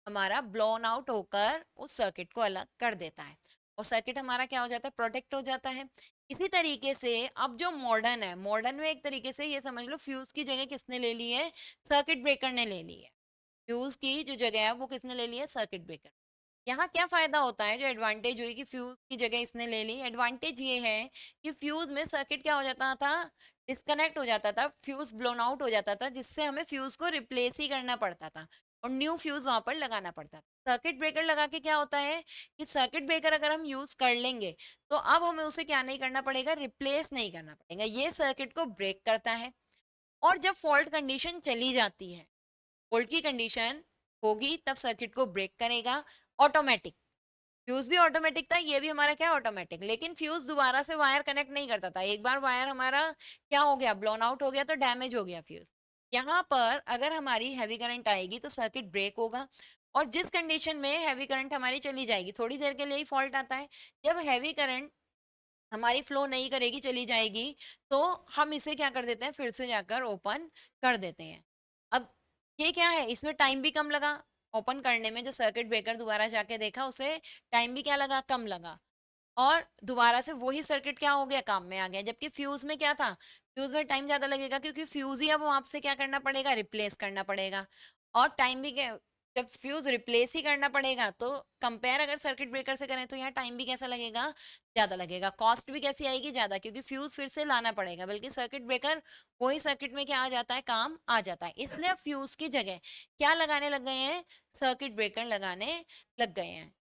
[SPEAKER 1] हमारा ब्लोन आउट होकर उस सर्किट को अलग कर देता है, और सर्किट हमारा क्या हो जाता है, प्रोटेक्ट हो जाता है। इसी तरीके से अब जो मॉडर्न है, मॉडर्न में एक तरीके से ये समझ लो फ्यूज की जगह किसने ले ली है, सर्किट ब्रेकर ने ले ली है। फ्यूज की जो जगह है वो किसने ले ली है, सर्किट ब्रेकर। यहाँ क्या फायदा होता है, जो एडवांटेज हुई कि फ्यूज की जगह इसने ले ली, एडवांटेज ये है कि फ्यूज में सर्किट क्या हो जाता था, डिस्कनेक्ट हो जाता था, फ्यूज ब्लोन आउट हो जाता था, जिससे हमें फ्यूज को रिप्लेस ही करना पड़ता था और न्यू फ्यूज वहां पर लगाना पड़ता था। सर्किट ब्रेकर लगा के क्या होता है कि सर्किट ब्रेकर अगर हम यूज कर लेंगे तो अब हमें उसे क्या नहीं करना पड़ेगा, रिप्लेस नहीं करना पड़ेगा, ये सर्किट को ब्रेक करता है। और जब फॉल्ट कंडीशन चली जाती है, फॉल्ट की कंडीशन होगी, तब सर्किट को ब्रेक करेगा ऑटोमेटिक। फ्यूज भी ऑटोमेटिक था, ये भी हमारा क्या ऑटोमेटिक, लेकिन फ्यूज दोबारा से वायर कनेक्ट नहीं करता था। एक बार वायर हमारा क्या हो गया, ब्लोन आउट हो गया, तो डैमेज हो गया फ्यूज। यहाँ पर अगर हमारी हैवी करंट आएगी तो सर्किट ब्रेक होगा, और जिस कंडीशन में हैवी करंट हमारी चली जाएगी, थोड़ी देर के लिए ही फॉल्ट आता है, जब हैवी करंट हमारी फ्लो नहीं करेगी, चली जाएगी, तो हम इसे क्या कर देते हैं, फिर से जाकर ओपन कर देते हैं। अब ये क्या है, इसमें टाइम भी कम लगा ओपन करने में, जो सर्किट ब्रेकर दोबारा जाके देखा उसे टाइम भी क्या लगा, कम लगा, और दोबारा से वही सर्किट क्या हो गया, काम में आ गया। जबकि फ्यूज में क्या था, फ्यूज में टाइम ज्यादा लगेगा, क्योंकि फ्यूज ही अब आपसे क्या करना पड़ेगा, रिप्लेस करना पड़ेगा, और टाइम भी जब फ्यूज रिप्लेस ही करना पड़ेगा, तो कंपेयर अगर सर्किट ब्रेकर से करें तो यहाँ टाइम भी कैसा लगेगा, ज्यादा लगेगा, कॉस्ट भी कैसी आएगी, ज्यादा, क्योंकि फ्यूज फिर से लाना पड़ेगा। बल्कि सर्किट ब्रेकर वही सर्किट में क्या आ जाता है, काम आ जाता है। इसलिए फ्यूज की जगह क्या लगाने लग गए हैं, सर्किट ब्रेकर लगाने लग गए हैं।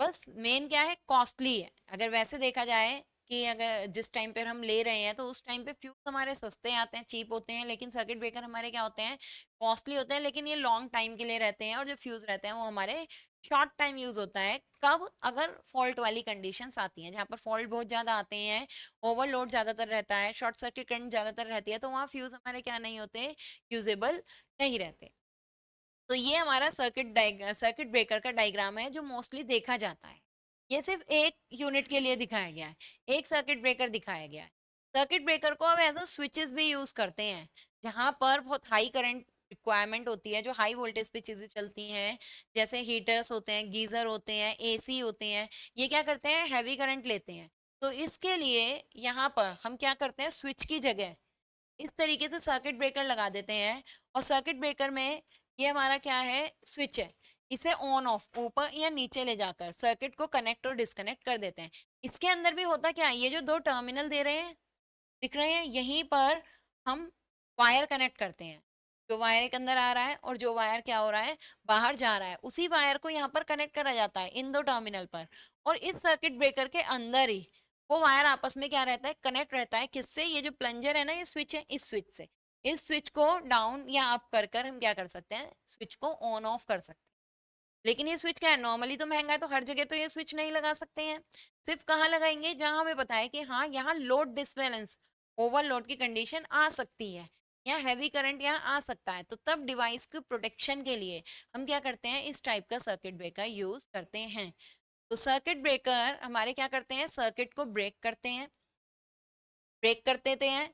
[SPEAKER 1] बस मेन क्या है, कॉस्टली है। अगर वैसे देखा जाए कि अगर जिस टाइम पर हम ले रहे हैं तो उस टाइम पे फ्यूज हमारे सस्ते आते हैं, चीप होते हैं, लेकिन सर्किट ब्रेकर हमारे क्या होते हैं, कॉस्टली होते हैं, लेकिन ये लॉन्ग टाइम के लिए रहते हैं, और जो फ्यूज रहते हैं वो हमारे शॉर्ट टाइम यूज होता है। कब, अगर फॉल्ट वाली कंडीशंस आती हैं, जहाँ पर फॉल्ट बहुत ज्यादा आते हैं, ओवरलोड ज्यादातर रहता है, शॉर्ट सर्किट करंट ज्यादातर रहती है, तो वहाँ फ्यूज हमारे क्या नहीं होते, यूजेबल नहीं रहते। तो ये हमारा सर्किट ब्रेकर का डायग्राम है जो मोस्टली देखा जाता है। ये सिर्फ एक यूनिट के लिए दिखाया गया है, एक सर्किट ब्रेकर दिखाया गया है। सर्किट ब्रेकर को अब एज अ स्विचेस भी यूज करते हैं, जहां पर बहुत हाई करंट रिक्वायरमेंट होती है, जो हाई वोल्टेज पे चीजें चलती हैं, जैसे हीटर्स होते हैं, गीजर होते हैं, एसी होते हैं, ये क्या करते हैं, हैवी करंट लेते हैं। तो इसके लिए यहाँ पर हम क्या करते हैं, स्विच की जगह इस तरीके से सर्किट ब्रेकर लगा देते हैं। और सर्किट ब्रेकर में ये हमारा क्या है, स्विच है, इसे ऑन ऑफ ऊपर या नीचे ले जाकर सर्किट को कनेक्ट और डिस्कनेक्ट कर देते हैं। इसके अंदर भी होता क्या है, ये जो दो टर्मिनल दे रहे हैं, दिख रहे हैं, यहीं पर हम वायर कनेक्ट करते हैं। जो वायर के अंदर आ रहा है और जो वायर क्या हो रहा है, बाहर जा रहा है, उसी वायर को यहाँ पर कनेक्ट करा जाता है इन दो टर्मिनल पर। और इस सर्किट ब्रेकर के अंदर ही वो वायर आपस में क्या रहता है, कनेक्ट रहता है। किससे, ये जो प्लंजर है ना, ये स्विच है, इस स्विच से। इस स्विच को डाउन या अप कर कर हम क्या कर सकते हैं, स्विच को ऑन ऑफ कर सकते हैं। लेकिन ये स्विच क्या है, नॉर्मली तो महंगा है, तो हर जगह तो ये स्विच नहीं लगा सकते हैं। सिर्फ कहाँ लगाएंगे, जहां हमें पता है कि हाँ यहाँ लोड डिसबैलेंस, ओवरलोड की कंडीशन आ सकती है, या हैवी करंट यहाँ आ सकता है, तो तब डिवाइस की प्रोटेक्शन के लिए हम क्या करते हैं, इस टाइप का सर्किट ब्रेकर यूज करते हैं। तो सर्किट ब्रेकर हमारे क्या करते हैं, सर्किट को ब्रेक करते हैं, ब्रेक कर देते हैं।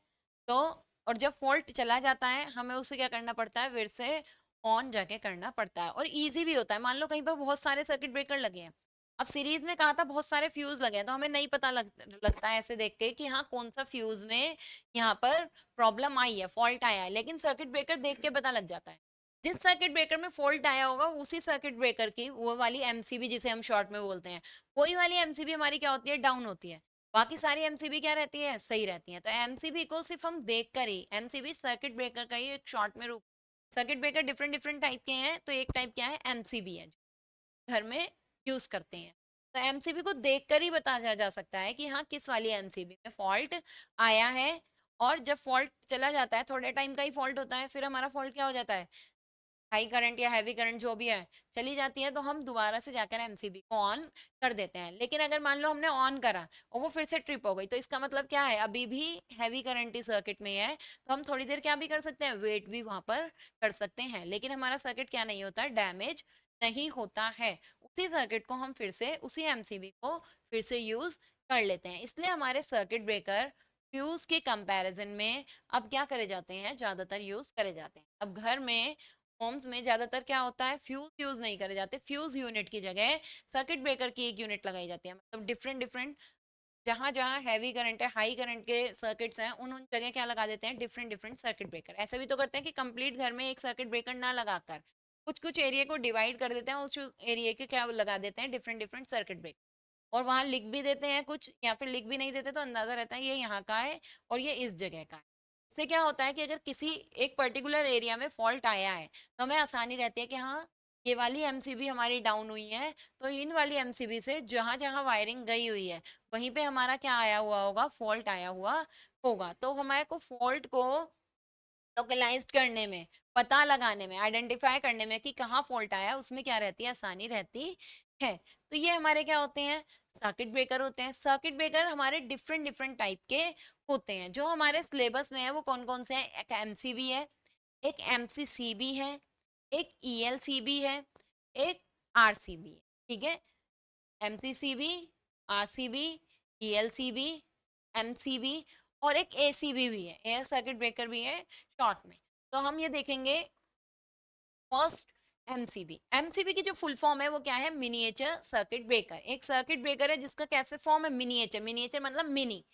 [SPEAKER 1] तो और जब फॉल्ट चला जाता है, हमें उसे क्या करना पड़ता है, फिर से ऑन जाके करना पड़ता है। और इजी भी होता है, मान लो कहीं पर बहुत सारे सर्किट ब्रेकर लगे हैं, अब सीरीज में कहा था बहुत सारे फ्यूज लगे हैं, तो हमें नहीं पता लगता है ऐसे देख के कि हाँ कौन सा फ्यूज में यहाँ पर प्रॉब्लम आई है, फॉल्ट आया है, लेकिन सर्किट ब्रेकर देख के पता लग जाता है। जिस सर्किट ब्रेकर में फॉल्ट आया होगा, उसी सर्किट ब्रेकर की वो वाली एमसीबी, जिसे हम शॉर्ट में बोलते हैं, वही वाली एमसीबी हमारी क्या होती है, डाउन होती है। बाकी सारी एमसीबी क्या रहती है, सही रहती है। तो एमसीबी को सिर्फ हम देख कर ही, एमसीबी सर्किट ब्रेकर का ही एक शॉर्ट में रूप, circuit breaker different different type के हैं, तो एक टाइप क्या है, एमसीबी है, घर में यूज करते हैं। तो एमसीबी को देखकर ही बताया जा सकता है कि हाँ किस वाली एमसीबी में फॉल्ट आया है। और जब फॉल्ट चला जाता है, थोड़े टाइम का ही फॉल्ट होता है, फिर हमारा फॉल्ट क्या हो जाता है, हाई करंट या हैवी करंट जो भी है चली जाती है, तो हम दोबारा से जाकर एमसीबी को ऑन कर देते हैं। लेकिन अगर मान लो हमने ऑन करा और वो फिर से ट्रिप हो गई, तो इसका मतलब क्या है, अभी भी हैवी करंट इस सर्किट में है, तो हम थोड़ी देर क्या भी कर सकते हैं, वेट भी वहां पर कर सकते हैं, लेकिन हमारा सर्किट क्या नहीं होता, डैमेज नहीं होता है। उसी सर्किट को हम फिर से, उसी एमसीबी को फिर से यूज कर लेते हैं। इसलिए हमारे सर्किट ब्रेकर फ्यूज के कंपैरिजन में अब क्या करे जाते हैं, ज्यादातर यूज करे जाते हैं। अब घर में, होम्स में ज्यादातर क्या होता है, फ्यूज यूज नहीं करे जाते, फ्यूज यूनिट की जगह सर्किट ब्रेकर की एक यूनिट लगाई जाती है। मतलब डिफरेंट डिफरेंट, जहां जहां हैवी करंट है, हाई करंट के सर्किट्स हैं, उन उन जगह क्या लगा देते हैं, डिफरेंट डिफरेंट सर्किट ब्रेकर। ऐसा भी तो करते हैं कि कंप्लीट घर में एक सर्किट ब्रेकर ना लगाकर कुछ कुछ एरिया को डिवाइड कर देते हैं, उस एरिया के क्या लगा देते हैं, डिफरेंट डिफरेंट सर्किट ब्रेकर, और वहां लिख भी देते हैं कुछ, या फिर लिख भी नहीं देते, तो अंदाजा रहता है ये यहाँ का है और ये इस जगह का है। इससे क्या होता है कि अगर किसी एक पर्टिकुलर एरिया में फॉल्ट आया है, तो हमें आसानी रहती है कि हाँ, ये वाली एमसीबी हमारी डाउन हुई है, तो इन वाली एमसीबी से जहां जहां वायरिंग गई हुई है वहीं पे हमारा क्या आया हुआ होगा, फॉल्ट आया हुआ होगा। तो हमारे को फॉल्ट को लोकलाइज करने में, पता लगाने में, आइडेंटिफाई करने में कि कहाँ फॉल्ट आया, उसमें क्या रहती है, आसानी रहती है। तो ये हमारे क्या होते हैं, सर्किट ब्रेकर होते हैं। सर्किट ब्रेकर हमारे डिफरेंट डिफरेंट टाइप के होते हैं। जो हमारे सिलेबस में है वो कौन कौन से हैं, एक एमसीबी है, एक एमसीसीबी है, एक ईएलसीबी है, एक आरसीबी है। ठीक है, एमसीसीबी, आरसीबी, ईएलसीबी, एमसीबी, और एक एसीबी भी है, एयर सर्किट ब्रेकर भी है शॉर्ट में। तो हम ये देखेंगे फर्स्ट एमसीबी। एमसीबी की जो फुल फॉर्म है वो क्या है, मिनिएचर सर्किट ब्रेकर। एक सर्किट ब्रेकर है जिसका कैसे फॉर्म है, मिनिएचर। मिनिएचर मतलब मिनी,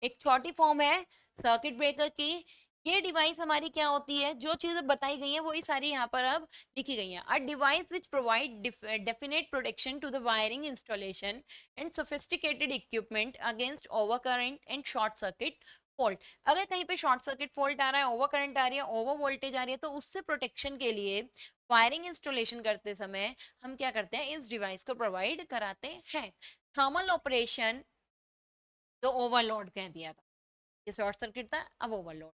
[SPEAKER 1] एक छोटी फॉर्म है सर्किट ब्रेकर की। ये डिवाइस हमारी क्या होती है, जो चीजें बताई गई हैं वही सारी यहाँ पर अब लिखी गई हैं। A device which provide definite protection to the wiring installation and sophisticated equipment against over current and short circuit fault. अगर कहीं पे शॉर्ट सर्किट फॉल्ट आ रहा है, ओवर करंट आ रही है, ओवर वोल्टेज आ रही है, तो उससे प्रोटेक्शन के लिए वायरिंग इंस्टॉलेशन करते समय हम क्या करते हैं, इस डिवाइस को प्रोवाइड कराते हैं। थर्मल ऑपरेशन, जो ओवरलोड कह दिया था, ये शॉर्ट सर्किट था, अब overload.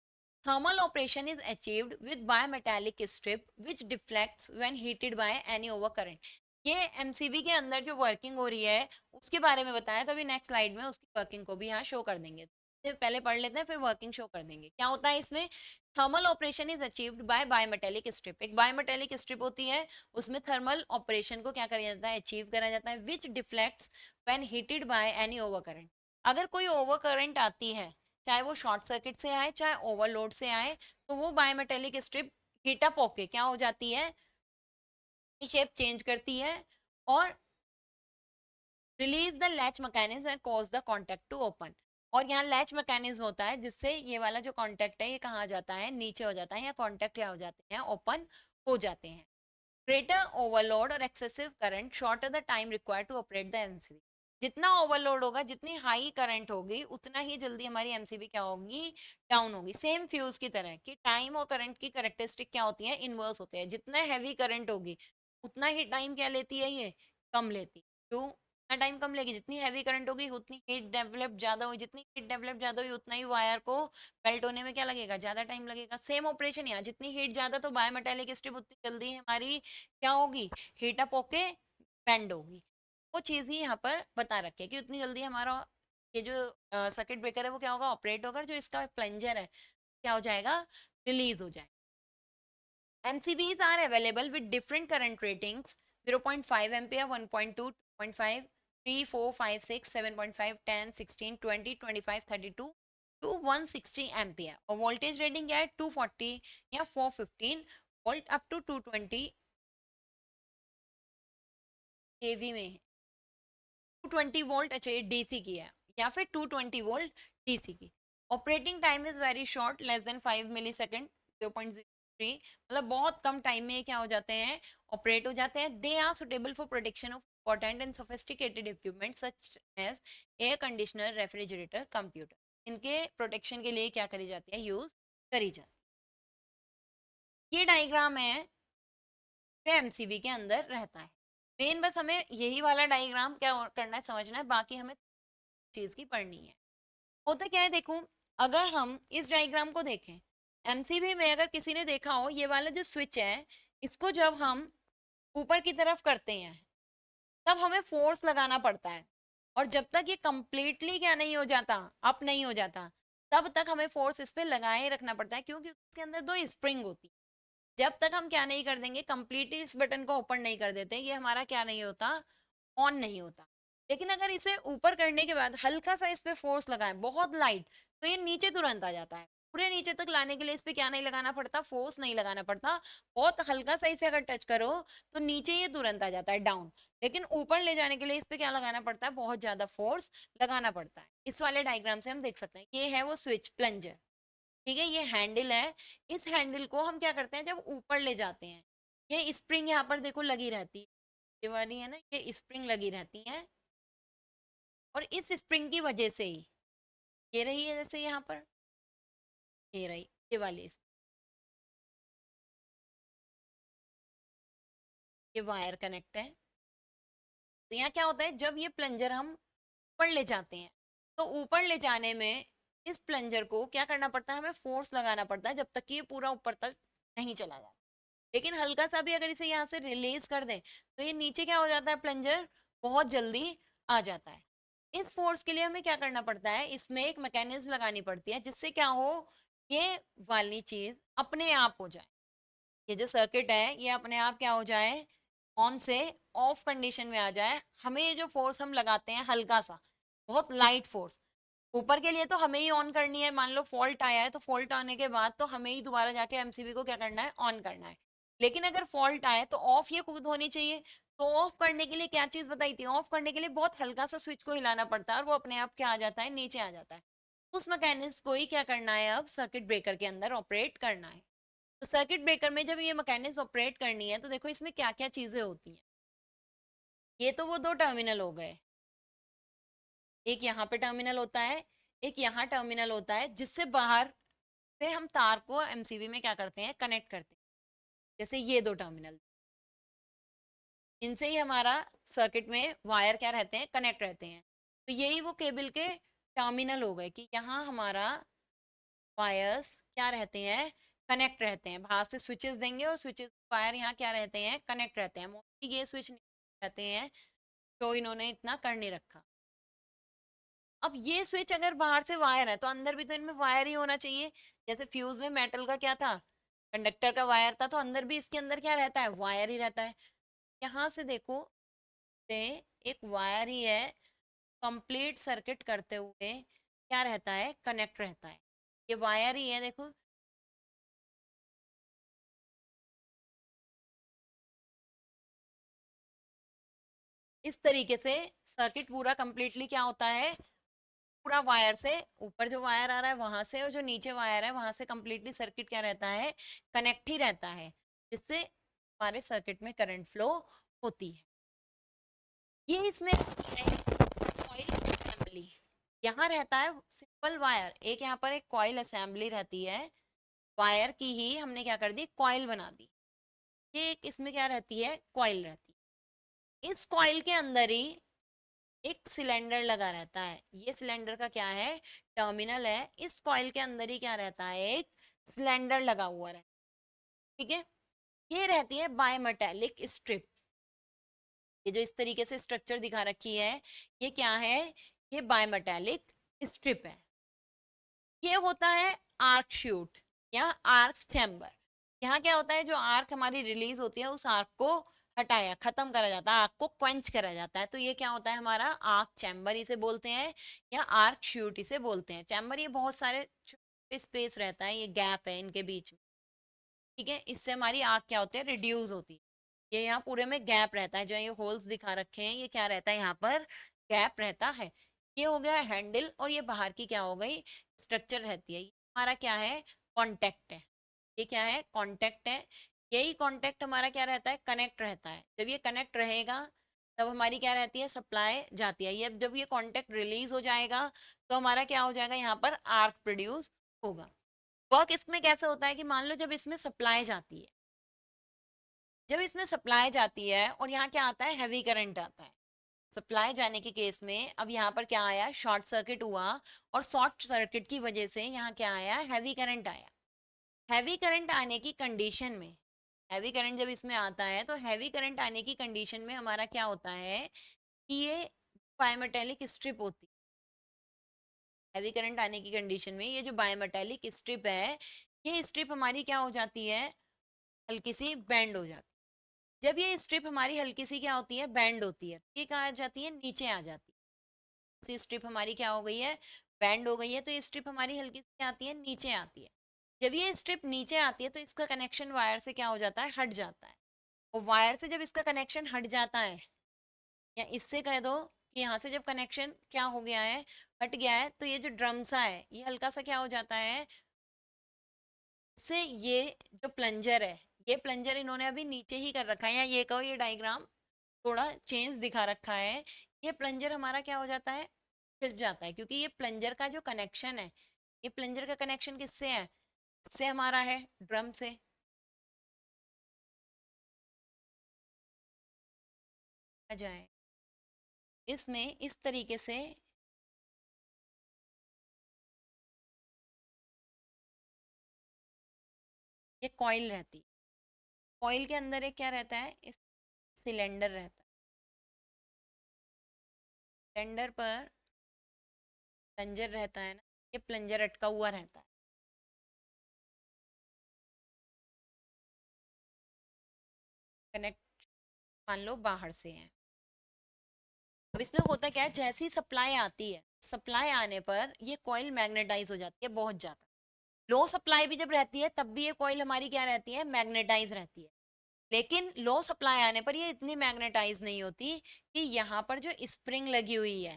[SPEAKER 1] Thermal operation is achieved with bimetallic strip which deflects when heated by any over current. ये एमसीबी के अंदर जो वर्किंग हो रही है उसके बारे में बताया, तो अभी नेक्स्ट स्लाइड में उसकी वर्किंग को भी यहाँ शो कर देंगे। तो पहले पढ़ लेते हैं फिर वर्किंग शो कर देंगे। क्या होता है इसमें, thermal operation is achieved by bimetallic strip. एक बायोमेटालिक स्ट्रिप होती है, उसमें थर्मल ऑपरेशन को क्या करा जाता है, अचीव करा जाता है, which deflects when heated by any over current. अगर कोई ओवर करंट आती है, चाहे वो शॉर्ट सर्किट से आए चाहे ओवरलोड से आए, तो वो बायोमेटेलिक स्ट्रिप हीट अप होके क्या हो जाती है, शेप चेंज करती है और release the latch mechanism and cause the contact to open. और यहाँ लैच मैकेनिज्म होता है जिससे ये वाला जो कॉन्टेक्ट है ये कहाँ जाता है, नीचे हो जाता है, या कॉन्टेक्ट क्या हो जाते हैं, ओपन हो जाते हैं। ग्रेटर ओवरलोड और excessive current shorter the time required to operate the MCB. जितना ओवरलोड होगा, जितनी हाई करंट होगी, उतना ही जल्दी हमारी एमसीबी क्या होगी, डाउन होगी। सेम फ्यूज की तरह कि टाइम और करंट की कैरेक्टरिस्टिक क्या होती है, इनवर्स होते हैं। जितना हैवी करंट होगी उतना ही टाइम क्या लेती है, ये कम लेती है। क्यों, उतना टाइम कम लेगी, जितनी हैवी करंट होगी उतनी हीट डेवलप ज्यादा हुई, जितनी हीट डेवलप ज्यादा हुई उतना ही वायर को मेल्ट होने में क्या लगेगा, ज्यादा टाइम लगेगा। सेम ऑपरेशन यहाँ, जितनी हीट ज्यादा तो बायोमेटालिक स्ट्रिप उतनी जल्दी हमारी क्या होगी, हीट अप होके बेंड होगी। वो चीज ही यहाँ पर बता रखे कि उतनी जल्दी हमारा ये जो सर्किट ब्रेकर है वो क्या होगा, ऑपरेट होकर जो इसका प्लंजर है क्या हो जाएगा, रिलीज हो जाएगा। MCBs are available with different current ratings: 0.5 ampere, 1.2, 2.5, 3, 4, 5, 6, 7.5, 10, 16, 20, 25, 32 to 160 ampere. और वोल्टेज रेटिंग क्या है, 240 या 415 वोल्ट अप टू 220 केवी में है। 220 वोल्ट, अच्छा ये डीसी की है, या फिर 220 वोल्ट डीसी की। Operating time is very short, less than 5 millisecond, 0.03, मतलब बहुत कम टाइम में क्या हो जाते हैं, ऑपरेट हो जाते हैं। They are suitable for protection of important and sophisticated equipment such as air conditioner, refrigerator, computer. इनके प्रोटेक्शन के लिए क्या करी जाती है, यूज करी जाती है। ये डायग्राम है जो एमसीबी के अंदर रहता है। मेन बस हमें यही वाला डायग्राम क्या करना है, समझना है, बाकी हमें चीज की पढ़नी है। होता क्या है, देखो अगर हम इस डायग्राम को देखें, एमसीबी में अगर किसी ने देखा हो, ये वाला जो स्विच है इसको जब हम ऊपर की तरफ करते हैं तब हमें फोर्स लगाना पड़ता है, और जब तक ये कंप्लीटली क्या नहीं हो जाता, अप नहीं हो जाता, तब तक हमें फोर्स इस पे लगाए रखना पड़ता है। क्यों? क्योंकि इसके अंदर 2 स्प्रिंग होती है। जब तक हम क्या नहीं कर देंगे, कंप्लीटली इस बटन को ओपन नहीं कर देते, ये हमारा क्या नहीं होता, ऑन नहीं होता। लेकिन अगर इसे ऊपर करने के बाद हल्का सा इस पे फोर्स लगाएं, बहुत लाइट, तो ये नीचे तुरंत आ जाता है। पूरे नीचे तक लाने के लिए इस पे क्या नहीं लगाना पड़ता, फोर्स नहीं लगाना पड़ता। बहुत हल्का सा इसे अगर टच करो तो नीचे ये तुरंत आ जाता है, डाउन। लेकिन ऊपर ले जाने के लिए इस पे क्या लगाना पड़ता है, बहुत ज्यादा फोर्स लगाना पड़ता है। इस वाले डायग्राम से हम देख सकते हैं, ये है वो स्विच प्लंजर, ठीक है, ये हैंडल है। इस हैंडल को हम क्या करते हैं, जब ऊपर ले जाते हैं, ये स्प्रिंग यहाँ पर देखो लगी रहती है, ये वाली है ना, ये स्प्रिंग लगी रहती है, और इस स्प्रिंग की वजह से ही ये रही है, जैसे यहाँ पर ये रही, ये वाली ये वायर कनेक्ट है। तो यहाँ क्या होता है, जब ये प्लंजर हम ऊपर ले जाते हैं, तो ऊपर ले जाने में इस प्लंजर को क्या करना पड़ता है, हमें फोर्स लगाना पड़ता है, जब तक कि ये पूरा ऊपर तक नहीं चला जाता। लेकिन हल्का सा भी अगर इसे यहाँ से रिलीज कर दें तो ये नीचे क्या हो जाता है, प्लंजर बहुत जल्दी आ जाता है। इस फोर्स के लिए हमें क्या करना पड़ता है, इसमें एक मैकेनिज्म लगानी पड़ती है, जिससे क्या हो, ये वाली चीज अपने आप हो जाए, ये जो सर्किट है ये अपने आप क्या हो जाए, ऑन से ऑफ कंडीशन में आ जाए। हमें ये जो फोर्स हम लगाते हैं हल्का सा, बहुत लाइट फोर्स, ऊपर के लिए तो हमें ही ऑन करनी है। मान लो फॉल्ट आया है, तो फॉल्ट आने के बाद तो हमें ही दोबारा जाके एमसीबी को क्या करना है, ऑन करना है। लेकिन अगर फॉल्ट आए तो ऑफ ये खुद होनी चाहिए। तो ऑफ करने के लिए क्या चीज बताई थी, ऑफ करने के लिए बहुत हल्का सा स्विच को हिलाना पड़ता है, और वो अपने आप क्या आ जाता है, नीचे आ जाता है। उस मैकेनिज्म को ही क्या करना है, अब सर्किट ब्रेकर के अंदर ऑपरेट करना है। तो सर्किट ब्रेकर में जब ये मैकेनिज्म ऑपरेट करनी है, तो देखो इसमें क्या क्या चीजें होती हैं। ये तो वो 2 टर्मिनल हो गए, एक यहाँ पे टर्मिनल होता है, एक यहाँ टर्मिनल होता है, जिससे बाहर से हम तार को एमसीबी में क्या करते हैं, कनेक्ट करते हैं। जैसे ये 2 टर्मिनल, इनसे ही हमारा सर्किट में वायर क्या रहते हैं, कनेक्ट रहते हैं। तो यही वो केबल के टर्मिनल हो गए, कि यहाँ हमारा वायर्स क्या रहते हैं, कनेक्ट रहते हैं। बाहर से स्विचेस देंगे और स्विचेस वायर यहाँ क्या रहते हैं, कनेक्ट रहते हैं। मोस्टली ये स्विच रहते हैं, तो इन्होंने इतना कर नहीं रखा। अब ये स्विच अगर बाहर से वायर है, तो अंदर भी तो इनमें वायर ही होना चाहिए। जैसे फ्यूज में मेटल का क्या था, कंडक्टर का वायर था, तो अंदर भी इसके अंदर क्या रहता है, वायर ही रहता है। यहाँ से देखो, से एक वायर ही है, कंप्लीट सर्किट करते हुए क्या रहता है, कनेक्ट रहता है। ये वायर ही है, देखो इस तरीके से सर्किट पूरा कंप्लीटली क्या होता है, पूरा वायर से, ऊपर जो वायर आ रहा है वहां से, और जो नीचे वायर है वहां से कंप्लीटली सर्किट क्या रहता है, कनेक्ट ही रहता है, जिससे हमारे सर्किट में करंट फ्लो होती है। ये इसमें कॉइल असेंबली, यहाँ रहता है सिंपल वायर, एक यहाँ पर एक कॉइल असेंबली रहती है, वायर की ही हमने क्या कर दी, कॉइल बना दी। ये एक इसमें क्या रहती है, कॉइल रहती है। इस कॉइल के अंदर ही एक सिलेंडर लगा रहता है, ये सिलेंडर का क्या है, टर्मिनल है। इस कॉइल के अंदर ही क्या रहता है, एक सिलेंडर लगा हुआ रहता है, ठीक है। ये रहती है बायमेटालिक स्ट्रिप, ये जो इस तरीके से स्ट्रक्चर दिखा रखी है, ये क्या है, ये बायमेटालिक स्ट्रिप है। ये होता है आर्क शूट या आर्क चैम्बर। यहाँ क्या होता है, जो आर्क हमारी रिलीज होती है, उस आर्क को हटाया, खत्म करा जाता है, आर्क को क्वेंच करा जाता है। तो ये क्या होता है, हमारा आर्क चैम्बर इसे बोलते हैं, या आर्क शूट इसे बोलते हैं। चैम्बर ये बहुत सारे छोटे स्पेस रहता है, ये गैप है इनके बीच में, ठीक है, इससे हमारी आर्क क्या होती है, रिड्यूस होती है। ये यहाँ पूरे में गैप रहता है, जो ये होल्स दिखा रखे हैं, ये क्या रहता है, यहाँ पर गैप रहता है। ये हो गया हैंडल, और ये बाहर की क्या हो गई, स्ट्रक्चर रहती है। ये हमारा क्या है, कॉन्टेक्ट है। ये क्या है, कॉन्टेक्ट है। यही कॉन्टेक्ट हमारा क्या रहता है, कनेक्ट रहता है। जब ये कनेक्ट रहेगा तब हमारी क्या रहती है, सप्लाई जाती है। ये जब ये कॉन्टेक्ट रिलीज हो जाएगा तो हमारा क्या हो जाएगा, यहाँ पर आर्क प्रोड्यूस होगा। वर्क इसमें कैसे होता है, कि मान लो जब इसमें सप्लाई जाती है, जब इसमें सप्लाई जाती है और यहाँ क्या आता है, हैवी करंट आता है। सप्लाई जाने के केस में अब यहाँ पर क्या आया, शॉर्ट सर्किट हुआ, और शॉर्ट सर्किट की वजह से यहाँ क्या आया, हैवी करंट आया। हैवी करंट आने की कंडीशन में हैवी करंट जब इसमें आता है तो हैवी करंट आने की कंडीशन में हमारा क्या होता है कि ये बायोमेटेलिक स्ट्रिप होती है। हैवी करंट आने की कंडीशन में ये जो बायोमेटेलिक स्ट्रिप है, ये स्ट्रिप हमारी क्या हो जाती है, हल्की सी बेंड हो जाती है। जब ये स्ट्रिप हमारी हल्की सी क्या होती है, बेंड होती है, ये कहाँ आ जाती है, नीचे आ जाती है। स्ट्रिप हमारी क्या हो गई है, बेंड हो गई है, तो ये स्ट्रिप हमारी हल्की सी आती है, नीचे आती है। जब ये स्ट्रिप नीचे आती है तो इसका कनेक्शन वायर से क्या हो जाता है, हट जाता है। और वायर से जब इसका कनेक्शन हट जाता है, या इससे कह दो कि यहाँ से जब कनेक्शन क्या हो गया है, हट गया है, तो ये जो ड्रम सा है ये हल्का सा क्या हो जाता है, से ये जो प्लंजर है, ये प्लंजर इन्होंने अभी नीचे ही कर रखा है, या ये कहो ये डायग्राम थोड़ा चेंज दिखा रखा है। ये प्लंजर हमारा क्या हो जाता है, फिर जाता है, क्योंकि ये प्लंजर का जो कनेक्शन है, ये प्लंजर का कनेक्शन किससे है, इससे हमारा है, ड्रम से। आ जाए इसमें इस तरीके से ये कॉइल रहती है। कॉइल के अंदर एक क्या रहता है, इस सिलेंडर रहता है। सिलेंडर पर प्लंजर रहता है ना, ये प्लंजर अटका हुआ रहता है। कनेक्ट मान लो बाहर से है। अब इसमें होता क्या है, जैसी सप्लाई आती है, सप्लाई आने पर ये कॉइल मैग्नेटाइज हो जाती है बहुत ज्यादा। लो सप्लाई भी जब रहती है तब भी ये कॉइल हमारी क्या रहती है, मैग्नेटाइज रहती है। लेकिन लो सप्लाई आने पर ये इतनी मैग्नेटाइज नहीं होती कि यहाँ पर जो स्प्रिंग लगी हुई है,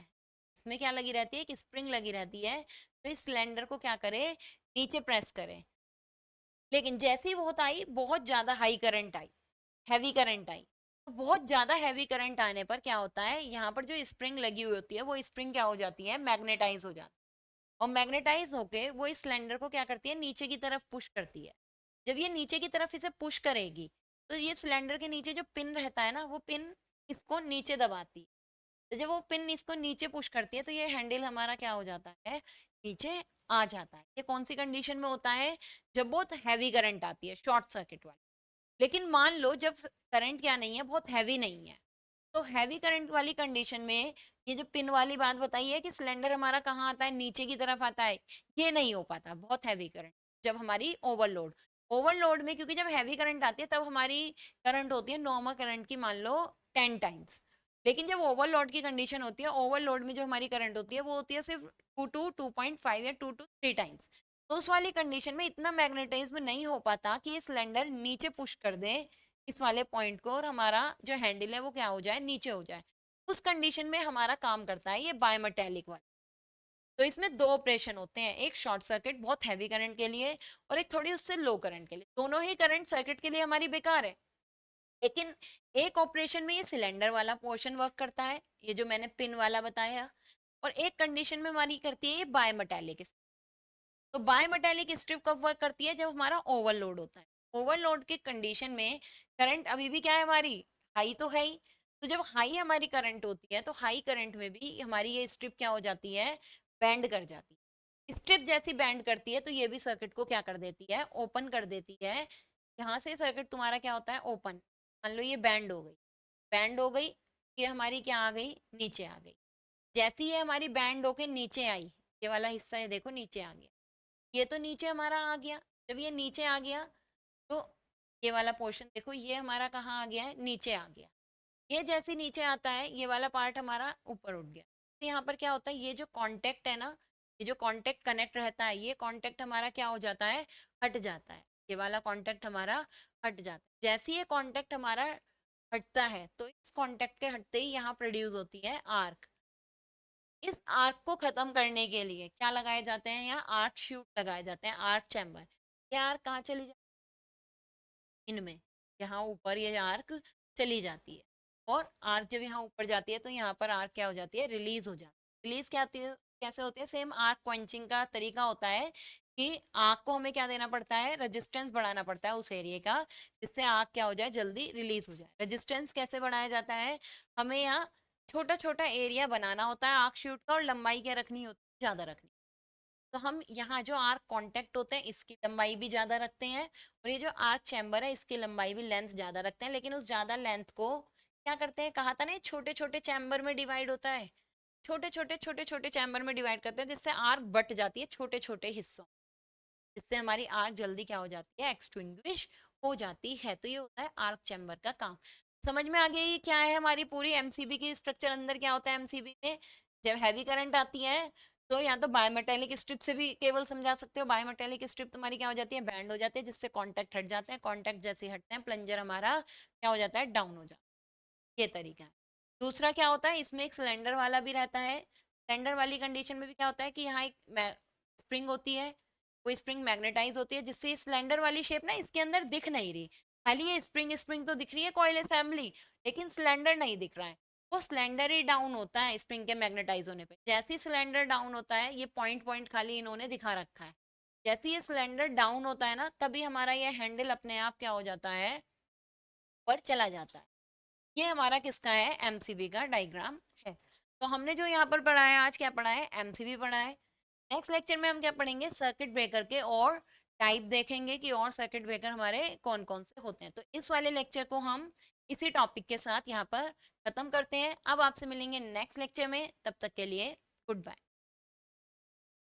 [SPEAKER 1] इसमें क्या लगी रहती है, कि स्प्रिंग लगी रहती है, तो इस सिलेंडर को क्या करे, नीचे प्रेस करे। लेकिन जैसे ही वो आई, बहुत ज्यादा high current I, heavy current I, तो बहुत ज्यादा हैवी करंट आने पर क्या होता है, यहाँ पर जो स्प्रिंग लगी हुई होती है वो स्प्रिंग क्या हो जाती है, मैग्नेटाइज हो जाती है। और मैग्नेटाइज होके वो इस सिलेंडर को क्या करती है, नीचे की तरफ पुश करती है। जब ये नीचे की तरफ इसे पुश करेगी, तो ये सिलेंडर के नीचे जो पिन रहता है ना, वो पिन इसको नीचे दबाती है। तो जब वो पिन इसको नीचे पुश करती है तो ये हैंडल हमारा क्या हो जाता है, नीचे आ जाता है। ये कौन सी कंडीशन में होता है, जब बहुत हैवी करंट आती है, शॉर्ट सर्किट वाली। लेकिन मान लो जब करंट क्या नहीं है, बहुत हैवी नहीं है, तो हैवी करंट वाली कंडीशन में ये जो पिन वाली बात बताई है कि सिलेंडर हमारा कहाँ आता है, नीचे की तरफ आता है, ये नहीं हो पाता बहुत हैवी करंट। जब हमारी ओवरलोड, ओवरलोड में क्योंकि जब हैवी करंट आती है तब हमारी करंट होती है नॉर्मल करंट की मान लो 10 टाइम्स। लेकिन जब ओवरलोड की कंडीशन होती है, ओवरलोड में जो हमारी करंट होती है वो होती है सिर्फ 2 to 2.5 या 2 to 3 टाइम्स। तो उस वाली कंडीशन में इतना मैग्नेटाइज्म नहीं हो पाता कि ये सिलेंडर नीचे पुश कर दे इस वाले पॉइंट को, और हमारा जो हैंडल है वो क्या हो जाए, नीचे हो जाए। उस कंडीशन में हमारा काम करता है ये बायोमेटेलिक वाला। तो इसमें दो ऑपरेशन होते हैं, एक शॉर्ट सर्किट बहुत हैवी करंट के लिए, और एक थोड़ी उससे लो करंट के लिए। दोनों ही करंट सर्किट के लिए हमारी बेकार है। लेकिन एक ऑपरेशन में ये सिलेंडर वाला पोर्शन वर्क करता है, ये जो मैंने पिन वाला बताया, और एक कंडीशन में हमारी करती है ये बायोमेटेलिक। तो बायोमेटेलिक स्ट्रिप कब वर्क करती है, जब हमारा ओवरलोड होता है। ओवरलोड की कंडीशन में करंट अभी भी क्या है हमारी, हाई तो है ही। तो जब हाई हमारी करंट होती है तो हाई करंट में भी हमारी ये स्ट्रिप क्या हो जाती है, बैंड कर जाती है। स्ट्रिप जैसी बैंड करती है तो ये भी सर्किट को क्या कर देती है, ओपन कर देती है। यहाँ से सर्किट तुम्हारा क्या होता है, ओपन। मान लो ये बैंड हो गई, बैंड हो गई, ये हमारी क्या आ गई, नीचे आ गई। जैसी ये हमारी बैंड होके नीचे आई, ये वाला हिस्सा है देखो नीचे आ गया, ये तो नीचे हमारा आ गया। जब ये नीचे आ गया तो ये वाला पोर्शन देखो, ये हमारा कहाँ आ गया है, नीचे आ गया। ये जैसे नीचे आता है ये वाला पार्ट हमारा ऊपर उठ गया। तो यहाँ पर क्या होता है, ये जो कांटेक्ट है ना, ये जो कांटेक्ट कनेक्ट रहता है, ये कांटेक्ट हमारा क्या हो जाता है, हट जाता है। ये वाला कांटेक्ट हमारा हट जाता है। जैसे ये कांटेक्ट हमारा हटता है तो इस कांटेक्ट के हटते ही यहाँ प्रोड्यूस होती है आर्क। इस आर्क को खत्म करने के लिए क्या लगाए जाते हैं, यहाँ आर्क शूट लगाए जाते हैं, आर्क चैम्बर। ये आर्क कहाँ चली जाती है, इनमें, यहाँ ऊपर ये आर्क चली जाती है। और आर्क जब यहाँ ऊपर जाती है तो यहाँ पर आर्क क्या हो जाती है, रिलीज हो जाती है। रिलीज क्या होती है, कैसे होती है, सेम आर्क क्वेंचिंग का तरीका होता है कि आग को हमें क्या देना पड़ता है, रेजिस्टेंस बढ़ाना पड़ता है उस एरिया का, जिससे आग क्या हो जाए, जल्दी रिलीज हो जाए। रेजिस्टेंस कैसे बढ़ाया जाता है, हमें यहाँ छोटा छोटा एरिया बनाना होता है आर्क शूट का, और लंबाई क्या रखनी होती है, ज्यादा रखनी। तो हम यहाँ जो आर्क कांटेक्ट होते हैं इसकी लंबाई भी ज्यादा रखते हैं, और ये जो आर्क चैम्बर है इसकी लंबाई भी लेंथ ज्यादा रखते हैं, लेकिन उस ज्यादा लेंथ को क्या करते हैं, कहा था ना छोटे छोटे चैम्बर में डिवाइड होता है, छोटे छोटे चैम्बर में डिवाइड करते हैं, जिससे आर्क बट जाती है छोटे छोटे हिस्सों, जिससे हमारी आर्क जल्दी क्या हो जाती है, एक्सटिंग्विश हो जाती है। तो ये होता है आर्क चैम्बर का काम। समझ में आ गया ये क्या है हमारी पूरी एमसीबी की स्ट्रक्चर, अंदर क्या होता है एमसीबी में। जब हैवी करंट आती है तो या तो बायोमेटेलिक स्ट्रिप से भी केबल समझा सकते हो, बायोमेटेलिक स्ट्रिप तुम्हारी क्या हो जाती है, बैंड हो जाती है, जिससे कॉन्टेक्ट हट जाते हैं, कॉन्टेक्ट जैसे हटते हैं प्लंजर हमारा क्या हो जाता है, डाउन हो जाता है। ये तरीका है। दूसरा क्या होता है, इसमें एक सिलेंडर वाला भी रहता है। सिलेंडर वाली कंडीशन में भी क्या होता है कि यहाँ एक स्प्रिंग होती है, वो स्प्रिंग मैग्नेटाइज होती है, जिससे सिलेंडर वाली शेप ना इसके अंदर दिख नहीं रही, खाली ये स्प्रिंग स्प्रिंग तो दिख रही है कॉइल असेंबली, लेकिन सिलेंडर नहीं दिख रहा है। वो सिलेंडर ही डाउन होता है स्प्रिंग के मैग्नेटाइज होने पे। जैसे ही सिलेंडर डाउन होता है, ये पॉइंट पॉइंट खाली इन्होंने दिखा रखा है, जैसे ये सिलेंडर डाउन होता है ना, तभी हमारा ये हैंडल अपने आप क्या हो जाता है, पर चला जाता है। ये हमारा किसका है, एमसीबी का डायग्राम है। तो हमने जो यहाँ पर पढ़ा है आज, क्या पढ़ा है, एमसीबी पढ़ा है। नेक्स्ट लेक्चर में हम क्या पढ़ेंगे, सर्किट ब्रेकर के और टाइप देखेंगे कि और सर्किट ब्रेकर हमारे कौन कौन से होते हैं। तो इस वाले लेक्चर को हम इसी टॉपिक के साथ यहाँ पर खत्म करते हैं। अब आपसे मिलेंगे नेक्स्ट लेक्चर में, तब तक के लिए गुड बाय।